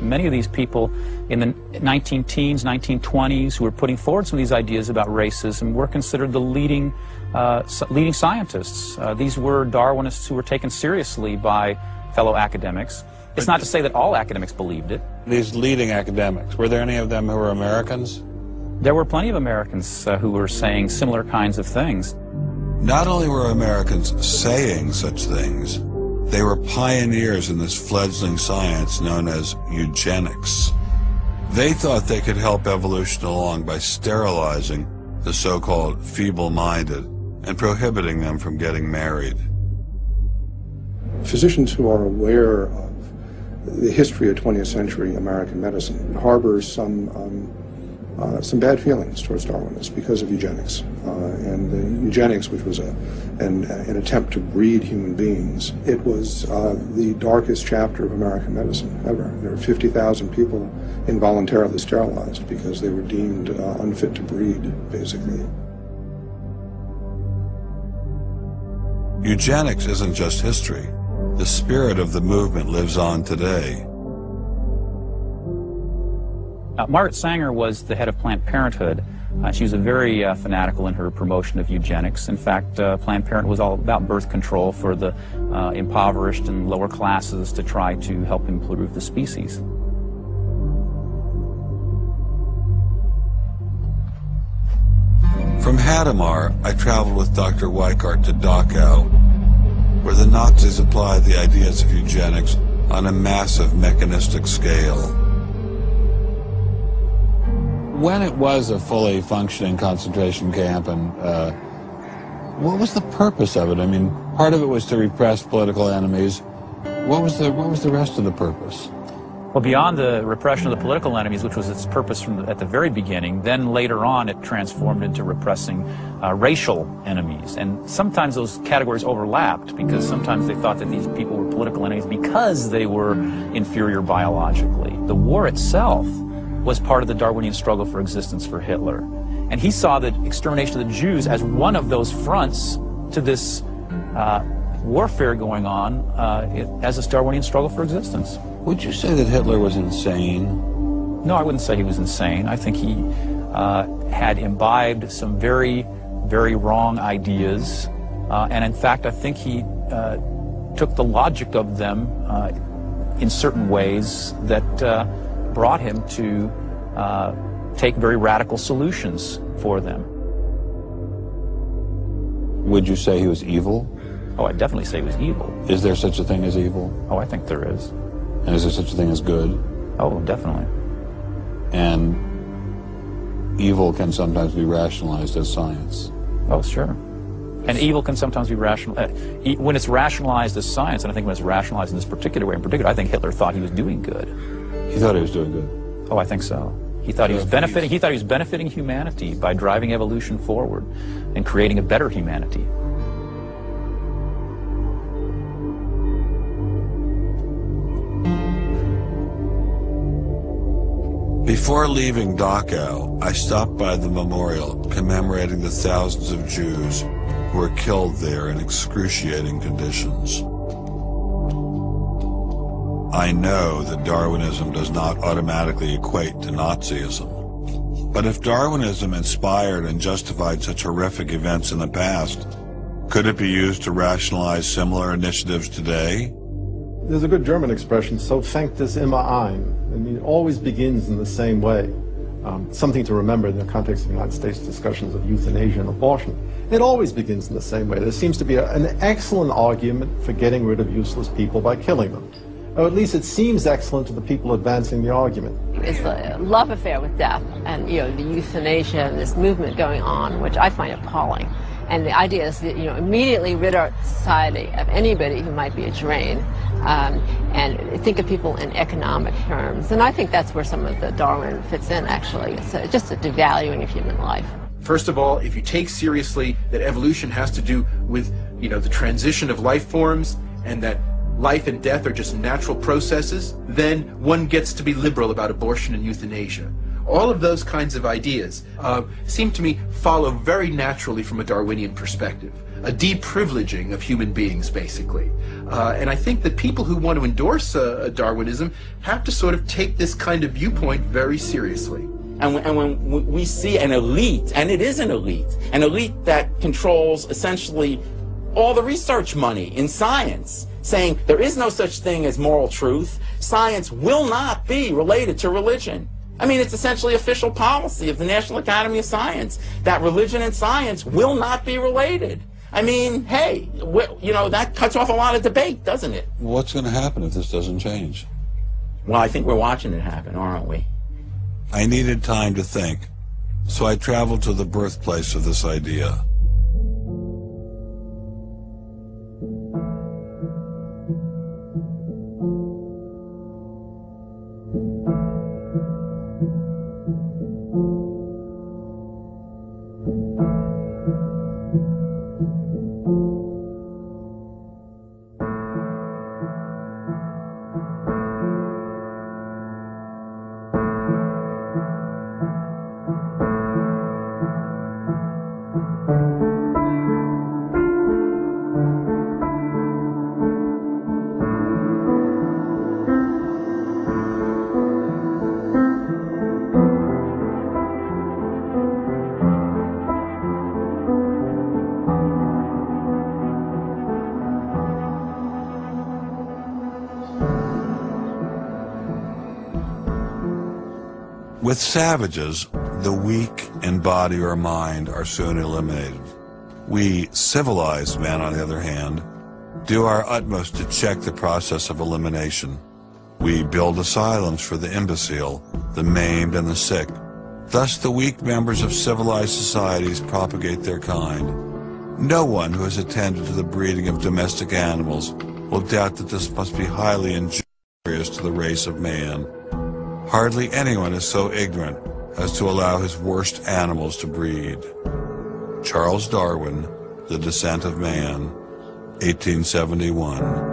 Many of these people in the 19-teens, 1920s, who were putting forward some of these ideas about racism were considered the leading scientists. These were Darwinists who were taken seriously by fellow academics. It's not to say that all academics believed it. These leading academics, were there any of them who were Americans? There were plenty of Americans who were saying similar kinds of things. Not only were Americans saying such things, they were pioneers in this fledgling science known as eugenics. They thought they could help evolution along by sterilizing the so-called feeble-minded and prohibiting them from getting married. Physicians who are aware of the history of 20th century American medicine harbor some bad feelings towards Darwinists because of eugenics. And the eugenics, which was an attempt to breed human beings, it was the darkest chapter of American medicine ever. There were 50,000 people involuntarily sterilized because they were deemed unfit to breed, basically. Eugenics isn't just history. The spirit of the movement lives on today. Margaret Sanger was the head of Planned Parenthood. She was very fanatical in her promotion of eugenics. In fact, Planned Parenthood was all about birth control for the impoverished and lower classes to try to help improve the species. From Hadamar, I traveled with Dr. Weikart to Dachau, where the Nazis applied the ideas of eugenics on a massive mechanistic scale. When it was a fully functioning concentration camp, and what was the purpose of it? I mean, part of it was to repress political enemies. What was the rest of the purpose? Well, beyond the repression of the political enemies, which was its purpose at the very beginning, then later on it transformed into repressing racial enemies. And sometimes those categories overlapped because sometimes they thought that these people were political enemies because they were inferior biologically. The war itself was part of the Darwinian struggle for existence for Hitler. And he saw the extermination of the Jews as one of those fronts to this warfare going on as this Darwinian struggle for existence. Would you say that Hitler was insane? No, I wouldn't say he was insane. I think he had imbibed some very, very wrong ideas. And in fact, I think he took the logic of them in certain ways that brought him to take very radical solutions for them. Would you say he was evil? Oh, I'd definitely say he was evil. Is there such a thing as evil? Oh, I think there is. And is there such a thing as good? Oh, definitely. And evil can sometimes be rationalized as science. Oh, sure. And evil can sometimes be rational. When it's rationalized as science, and I think when it's rationalized in this particular way in particular, I think Hitler thought he was doing good. He thought he was doing good? Oh, I think so. He thought he was benefiting. He thought he was benefiting humanity by driving evolution forward and creating a better humanity. Before leaving Dachau, I stopped by the memorial commemorating the thousands of Jews who were killed there in excruciating conditions. I know that Darwinism does not automatically equate to Nazism. But if Darwinism inspired and justified such horrific events in the past, could it be used to rationalize similar initiatives today? There's a good German expression, so fängt es immer ein. I mean, it always begins in the same way. Something to remember in the context of United States discussions of euthanasia and abortion. It always begins in the same way. There seems to be an excellent argument for getting rid of useless people by killing them. Or at least it seems excellent to the people advancing the argument. It's a love affair with death, and the euthanasia and this movement going on, which I find appalling. And the idea is that immediately rid our society of anybody who might be a drain, and think of people in economic terms. And I think that's where some of the Darwin fits in. Actually, it's just a devaluing of human life. First of all, if you take seriously that evolution has to do with the transition of life forms, and that life and death are just natural processes, then one gets to be liberal about abortion and euthanasia. All of those kinds of ideas seem to me follow very naturally from a Darwinian perspective, a deprivileging of human beings, basically. And I think that people who want to endorse Darwinism have to sort of take this kind of viewpoint very seriously. And when we see an elite, and it is an elite that controls essentially all the research money in science, saying there is no such thing as moral truth. Science will not be related to religion. I mean, it's essentially official policy of the National Academy of Science that religion and science will not be related. I mean, hey, you know, that cuts off a lot of debate, doesn't it? What's going to happen if this doesn't change? Well, I think we're watching it happen, aren't we? I needed time to think, so I traveled to the birthplace of this idea. With savages, the weak in body or mind are soon eliminated. We, civilized men, on the other hand, do our utmost to check the process of elimination. We build asylums for the imbecile, the maimed, and the sick. Thus, the weak members of civilized societies propagate their kind. No one who has attended to the breeding of domestic animals will doubt that this must be highly injurious to the race of man. Hardly anyone is so ignorant as to allow his worst animals to breed. Charles Darwin, The Descent of Man, 1871.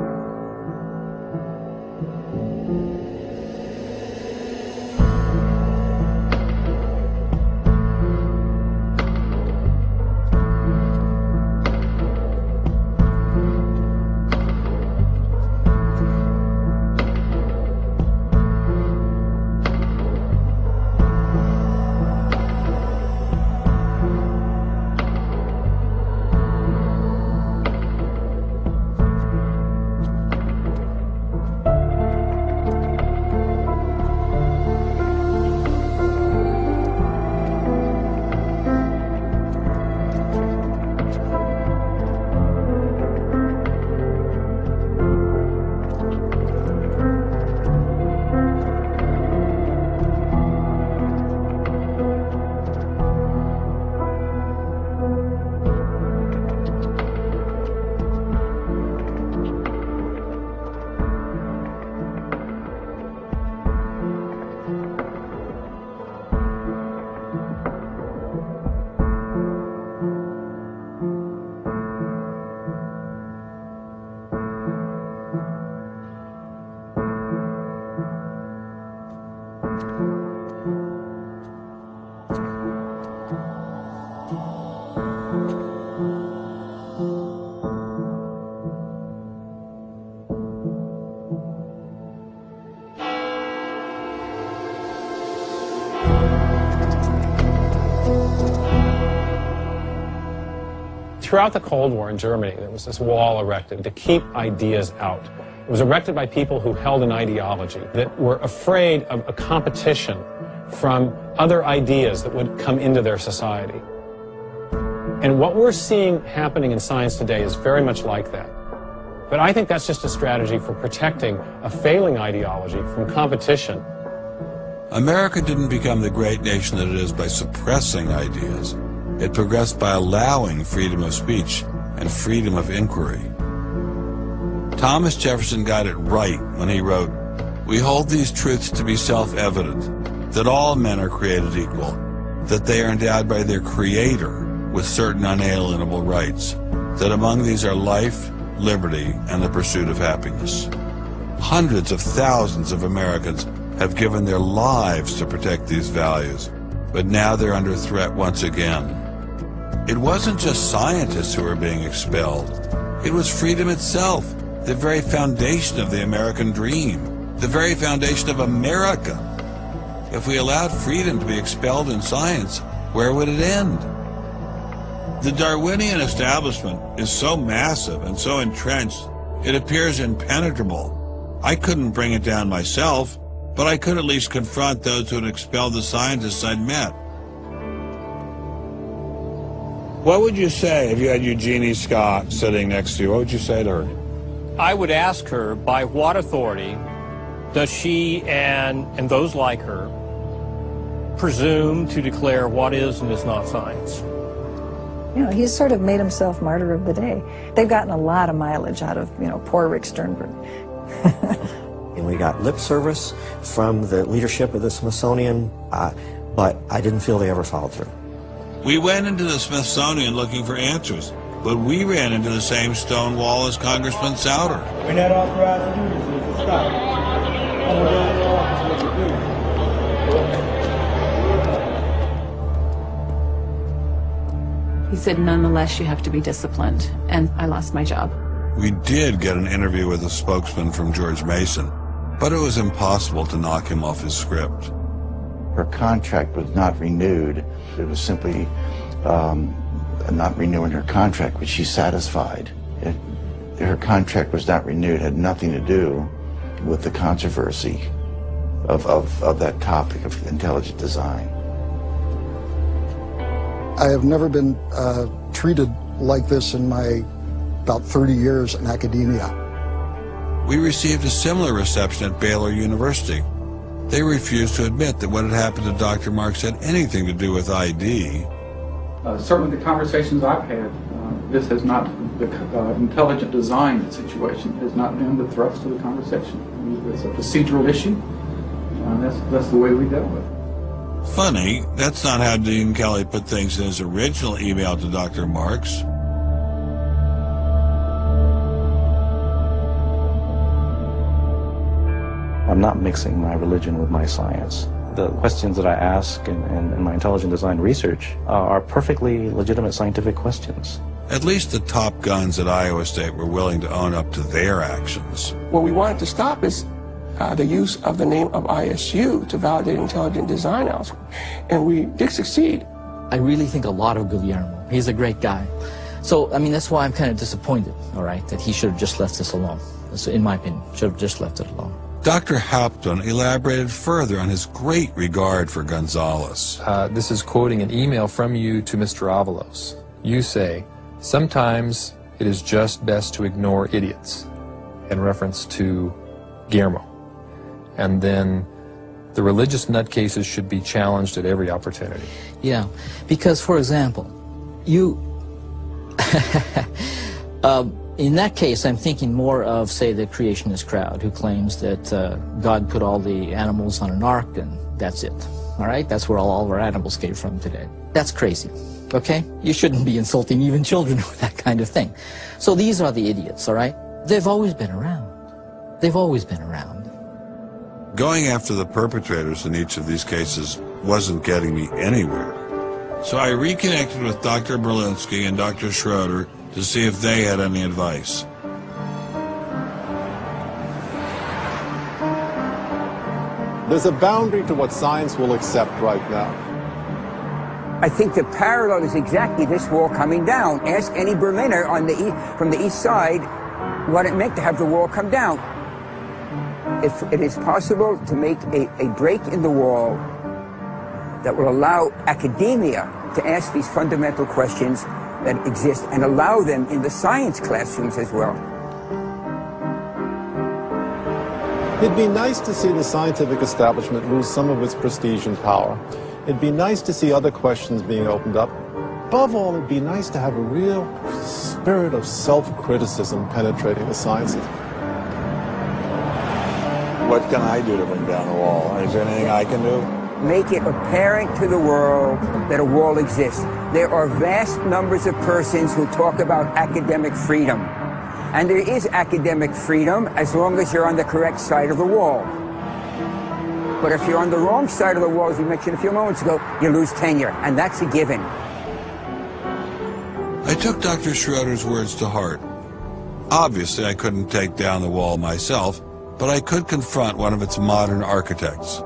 Throughout the Cold War in Germany, there was this wall erected to keep ideas out. It was erected by people who held an ideology that were afraid of a competition from other ideas that would come into their society. And what we're seeing happening in science today is very much like that. But I think that's just a strategy for protecting a failing ideology from competition. America didn't become the great nation that it is by suppressing ideas. It progressed by allowing freedom of speech and freedom of inquiry. Thomas Jefferson got it right when he wrote, "We hold these truths to be self-evident, that all men are created equal, that they are endowed by their Creator with certain unalienable rights, that among these are life, liberty, and the pursuit of happiness." Hundreds of thousands of Americans have given their lives to protect these values, but now they're under threat once again. It wasn't just scientists who were being expelled. It was freedom itself, the very foundation of the American dream, the very foundation of America. If we allowed freedom to be expelled in science, where would it end? The Darwinian establishment is so massive and so entrenched It appears impenetrable. I couldn't bring it down myself, but I could at least confront those who had expelled the scientists I'd met. What would you say if you had Eugenie Scott sitting next to you? What would you say to her? I would ask her, by what authority does she and those like her presume to declare what is and is not science? You know, he's sort of made himself martyr of the day. They've gotten a lot of mileage out of, you know, poor Rick Sternberg. And we got lip service from the leadership of the Smithsonian, but I didn't feel they ever followed through. We went into the Smithsonian looking for answers, but we ran into the same stone wall as Congressman Souter. We're not authorized to do this, it's a stop. He said, nonetheless, you have to be disciplined, and I lost my job. We did get an interview with a spokesman from George Mason, but it was impossible to knock him off his script. Her contract was not renewed. It was simply not renewing her contract, but she's satisfied. Her contract was not renewed. It had nothing to do with the controversy of that topic of intelligent design. I have never been treated like this in my about 30 years in academia. We received a similar reception at Baylor University. They refused to admit that what had happened to Dr. Marks had anything to do with ID. Certainly the conversations I've had, this has not, the intelligent design situation has not been the thrust of the conversation. It's a procedural issue, that's the way we dealt with it. Funny, that's not how Dean Kelly put things in his original email to Dr. Marks. I'm not mixing my religion with my science. The questions that I ask in my intelligent design research are perfectly legitimate scientific questions. At least the top guns at Iowa State were willing to own up to their actions. What we wanted to stop is the use of the name of ISU to validate intelligent design elsewhere. And we did succeed. I really think a lot of Guillermo. He's a great guy. So, I mean, that's why I'm kind of disappointed, all right, that he should have just left this alone. So, in my opinion, should have just left it alone. Dr. Hauptmann elaborated further on his great regard for Gonzalez. This is quoting an email from you to Mr. Avalos. You say, sometimes it is just best to ignore idiots, in reference to Guillermo. And then the religious nutcases should be challenged at every opportunity. Yeah, because, for example, you... in that case, I'm thinking more of, say, the creationist crowd who claims that God put all the animals on an ark and that's it. All right? That's where all of our animals came from today. That's crazy. Okay? You shouldn't be insulting even children with that kind of thing. So these are the idiots, all right? They've always been around. They've always been around. Going after the perpetrators in each of these cases wasn't getting me anywhere. So I reconnected with Dr. Berlinski and Dr. Schroeder to see if they had any advice. There's a boundary to what science will accept right now. I think the parallel is exactly this wall coming down. Ask any Berliner on from the east side what it meant to have the wall come down. If it is possible to make a break in the wall that will allow academia to ask these fundamental questions that exist and allow them in the science classrooms as well. It'd be nice to see the scientific establishment lose some of its prestige and power. It'd be nice to see other questions being opened up. Above all, it'd be nice to have a real spirit of self-criticism penetrating the sciences. What can I do to bring down the wall? Is there anything I can do? Make it apparent to the world that a wall exists. There are vast numbers of persons who talk about academic freedom. And there is academic freedom as long as you're on the correct side of the wall. But if you're on the wrong side of the wall, as you mentioned a few moments ago, you lose tenure, and that's a given. I took Dr. Schroeder's words to heart. Obviously, I couldn't take down the wall myself, but I could confront one of its modern architects.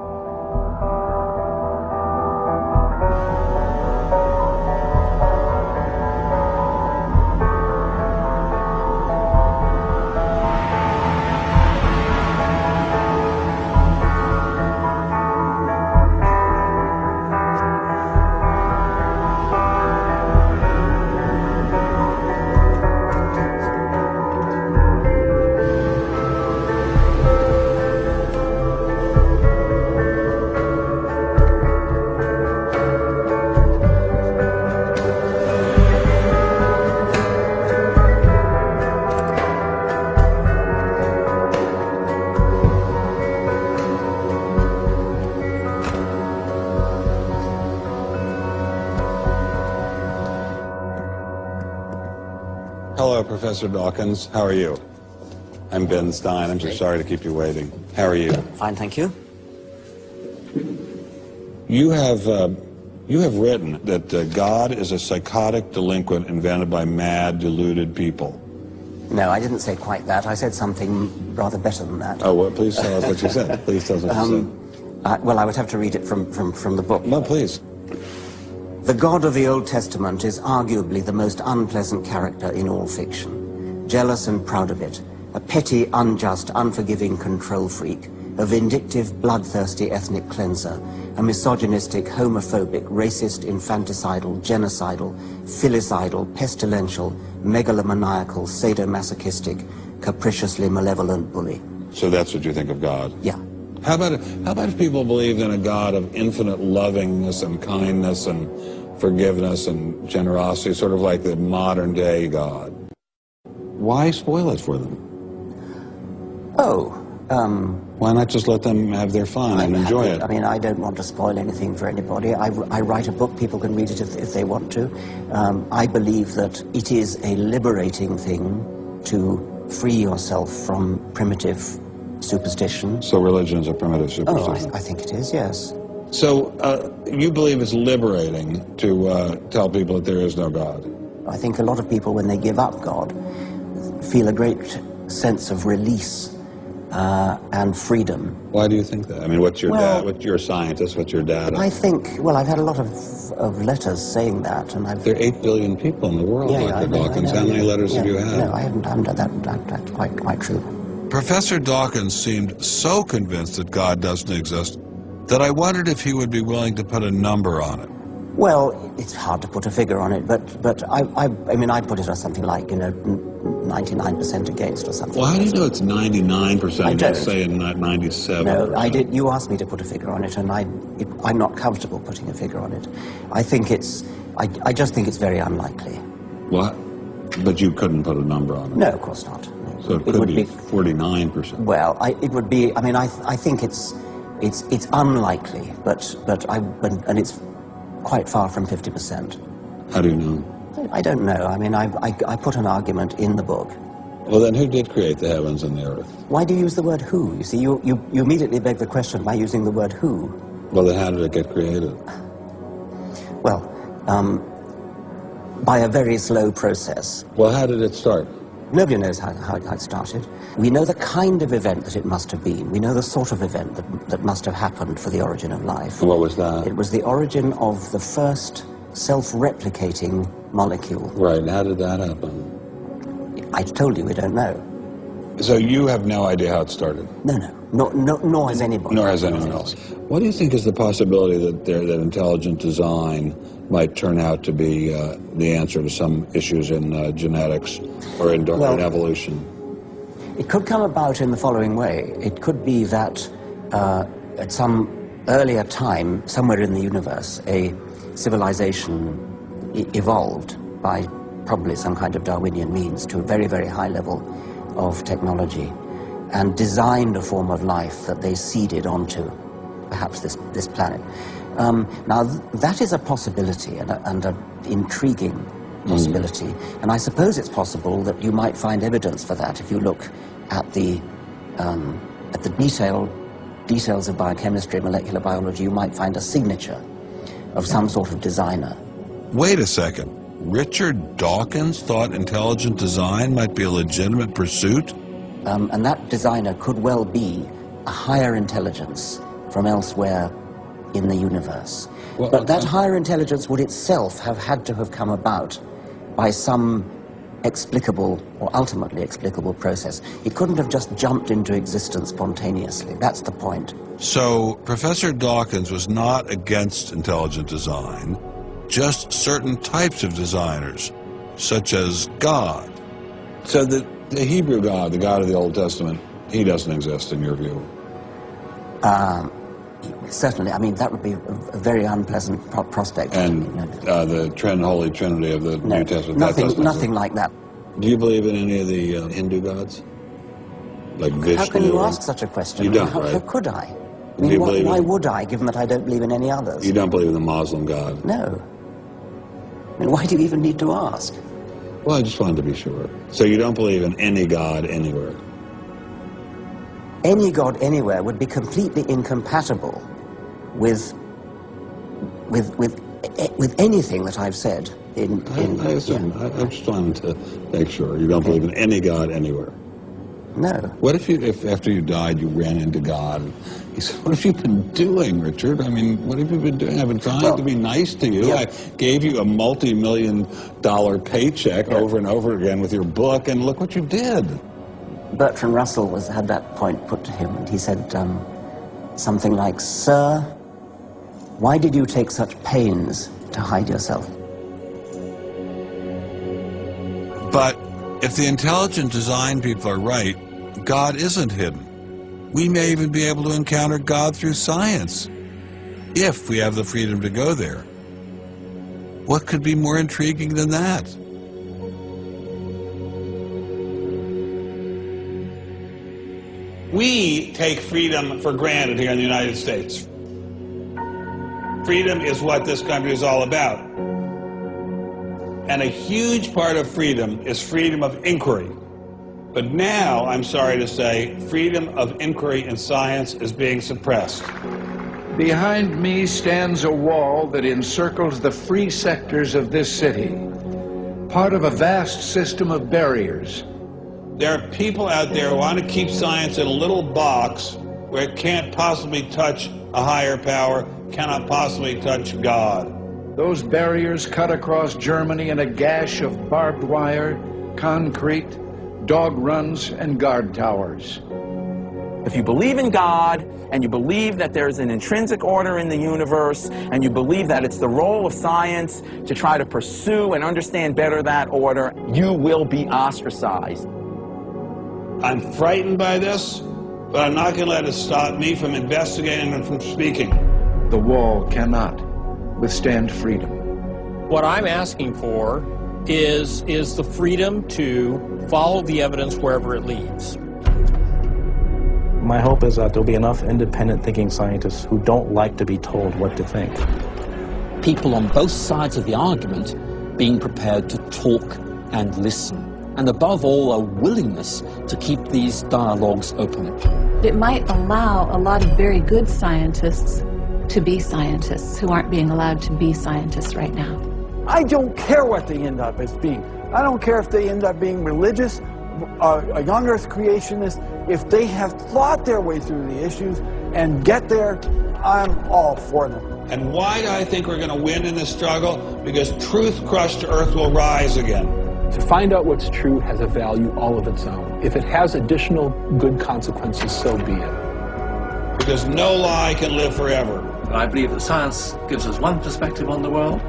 Professor Dawkins. How are you? I'm Ben Stein. I'm so sorry to keep you waiting. How are you? Fine, thank you. You have written that God is a psychotic delinquent invented by mad, deluded people. No, I didn't say quite that. I said something rather better than that. Oh, well, please tell us what you said. Please tell us what you said. Well, I would have to read it from the book. No, please. The God of the Old Testament is arguably the most unpleasant character in all fiction. Jealous and proud of it, a petty, unjust, unforgiving control freak, a vindictive, bloodthirsty ethnic cleanser, a misogynistic, homophobic, racist, infanticidal, genocidal, filicidal, pestilential, megalomaniacal, sadomasochistic, capriciously malevolent bully. So that's what you think of God? Yeah. How about if people believed in a God of infinite lovingness and kindness and forgiveness and generosity, sort of like the modern day God? Why spoil it for them? Why not just let them have their fun and enjoy it? I mean, I don't want to spoil anything for anybody. I write a book, people can read it if they want to. I believe that it is a liberating thing to free yourself from primitive superstition. So religion is a primitive superstition? Oh, I think it is, yes. So you believe it's liberating to tell people that there is no God? I think a lot of people, when they give up God, feel a great sense of release and freedom. Why do you think that? I mean, what's your dad? What's your scientist? What's your data? I think, well, I've had a lot of letters saying that, and I've... There are 8 billion people in the world, Dr. Dawkins. How many letters have you had? No, I haven't done that. That's quite true. Professor Dawkins seemed so convinced that God doesn't exist that I wondered if he would be willing to put a number on it. Well, it's hard to put a figure on it, but I mean, I'd put it as something like, 99% against or something. Well, how do you know it's 99%? I don't. Say it's not 97%. No, I did. You asked me to put a figure on it, and I'm not comfortable putting a figure on it. I think I just think it's very unlikely. What? But you couldn't put a number on it? No, of course not. So it could be 49%. Well, it would be. I mean, I think it's unlikely, but it's quite far from 50%. How do you know? I don't know. I mean, I put an argument in the book. Well, then who did create the heavens and the earth? Why do you use the word who? You see, you immediately beg the question by using the word who. Well, then how did it get created? Well, by a very slow process. Well, how did it start? Nobody knows how it started. We know the kind of event that it must have been. We know the sort of event that must have happened for the origin of life. What was that? It was the origin of the first self-replicating molecule. Right, and how did that happen? I told you we don't know. So you have no idea how it started? No, nor has anybody. Nor has anyone else. What do you think is the possibility that intelligent design might turn out to be the answer to some issues in genetics or in evolution? It could come about in the following way. It could be that at some earlier time, somewhere in the universe, a civilization evolved by probably some kind of Darwinian means to a very, very high level of technology and designed a form of life that they seeded onto perhaps this planet. Now, that is a possibility and an intriguing possibility. And I suppose it's possible that you might find evidence for that if you look at the details of biochemistry, molecular biology. You might find a signature of some sort of designer. Wait a second. Richard Dawkins thought intelligent design might be a legitimate pursuit? And that designer could well be a higher intelligence from elsewhere in the universe. Well, but that higher intelligence would itself have had to have come about by some explicable or ultimately explicable process. It couldn't have just jumped into existence spontaneously. That's the point. So Professor Dawkins was not against intelligent design, just certain types of designers, such as God. So the Hebrew God, the God of the Old Testament, he doesn't exist in your view? Certainly. I mean, that would be a very unpleasant prospect. And the Holy Trinity of the New Testament? Nothing like that. Do you believe in any of the Hindu gods? Like Vishnu? How can you ask such a question? You don't, right? How could I? I mean, why would I, given that I don't believe in any others? You don't believe in the Muslim God? No. I mean, why do you even need to ask? Well, I just wanted to be sure. So you don't believe in any God anywhere? Any God anywhere would be completely incompatible with anything that I've said. I assume. Yeah. I'm just trying to make sure. You don't believe in any God anywhere? No. What if after you died you ran into God? He said, what have you been doing, Richard? I mean, what have you been doing? I've been trying to be nice to you. Yeah. I gave you a multi-million-dollar paycheck over and over again with your book, and look what you did. Bertrand Russell had that point put to him, and he said something like, "Sir, why did you take such pains to hide yourself?" But if the intelligent design people are right, God isn't hidden. We may even be able to encounter God through science, if we have the freedom to go there. What could be more intriguing than that? We take freedom for granted here in the United States. Freedom is what this country is all about. And a huge part of freedom is freedom of inquiry. But now, I'm sorry to say, freedom of inquiry in science is being suppressed. Behind me stands a wall that encircles the free sectors of this city, part of a vast system of barriers. There are people out there who want to keep science in a little box where it can't possibly touch a higher power, cannot possibly touch God. Those barriers cut across Germany in a gash of barbed wire, concrete, dog runs, and guard towers. If you believe in God, and you believe that there's an intrinsic order in the universe, and you believe that it's the role of science to try to pursue and understand better that order, you will be ostracized. I'm frightened by this, but I'm not going to let it stop me from investigating and from speaking. The wall cannot withstand freedom. What I'm asking for is the freedom to follow the evidence wherever it leads. My hope is that there'll be enough independent thinking scientists who don't like to be told what to think. People on both sides of the argument being prepared to talk and listen. And above all, a willingness to keep these dialogues open. It might allow a lot of very good scientists to be scientists who aren't being allowed to be scientists right now. I don't care what they end up as being. I don't care if they end up being religious, a young earth creationist. If they have thought their way through the issues and get there, I'm all for them. And why do I think we're going to win in this struggle? Because truth-crushed earth will rise again. To find out what's true has a value all of its own. If it has additional good consequences, so be it. Because no lie can live forever. And I believe that science gives us one perspective on the world,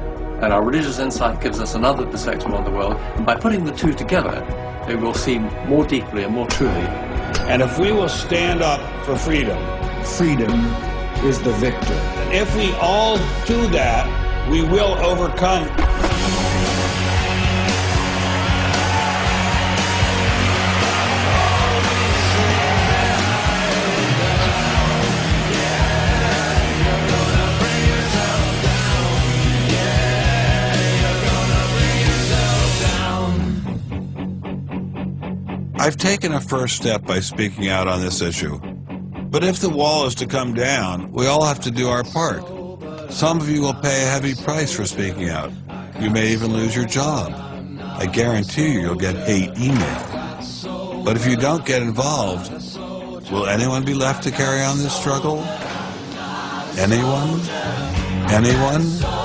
and our religious insight gives us another perspective on the world. And by putting the two together, they will see more deeply and more truly. And if we will stand up for freedom, freedom is the victor. And if we all do that, we will overcome. I've taken a first step by speaking out on this issue. But if the wall is to come down, we all have to do our part. Some of you will pay a heavy price for speaking out. You may even lose your job. I guarantee you, you'll get hate email. But if you don't get involved, will anyone be left to carry on this struggle? Anyone? Anyone?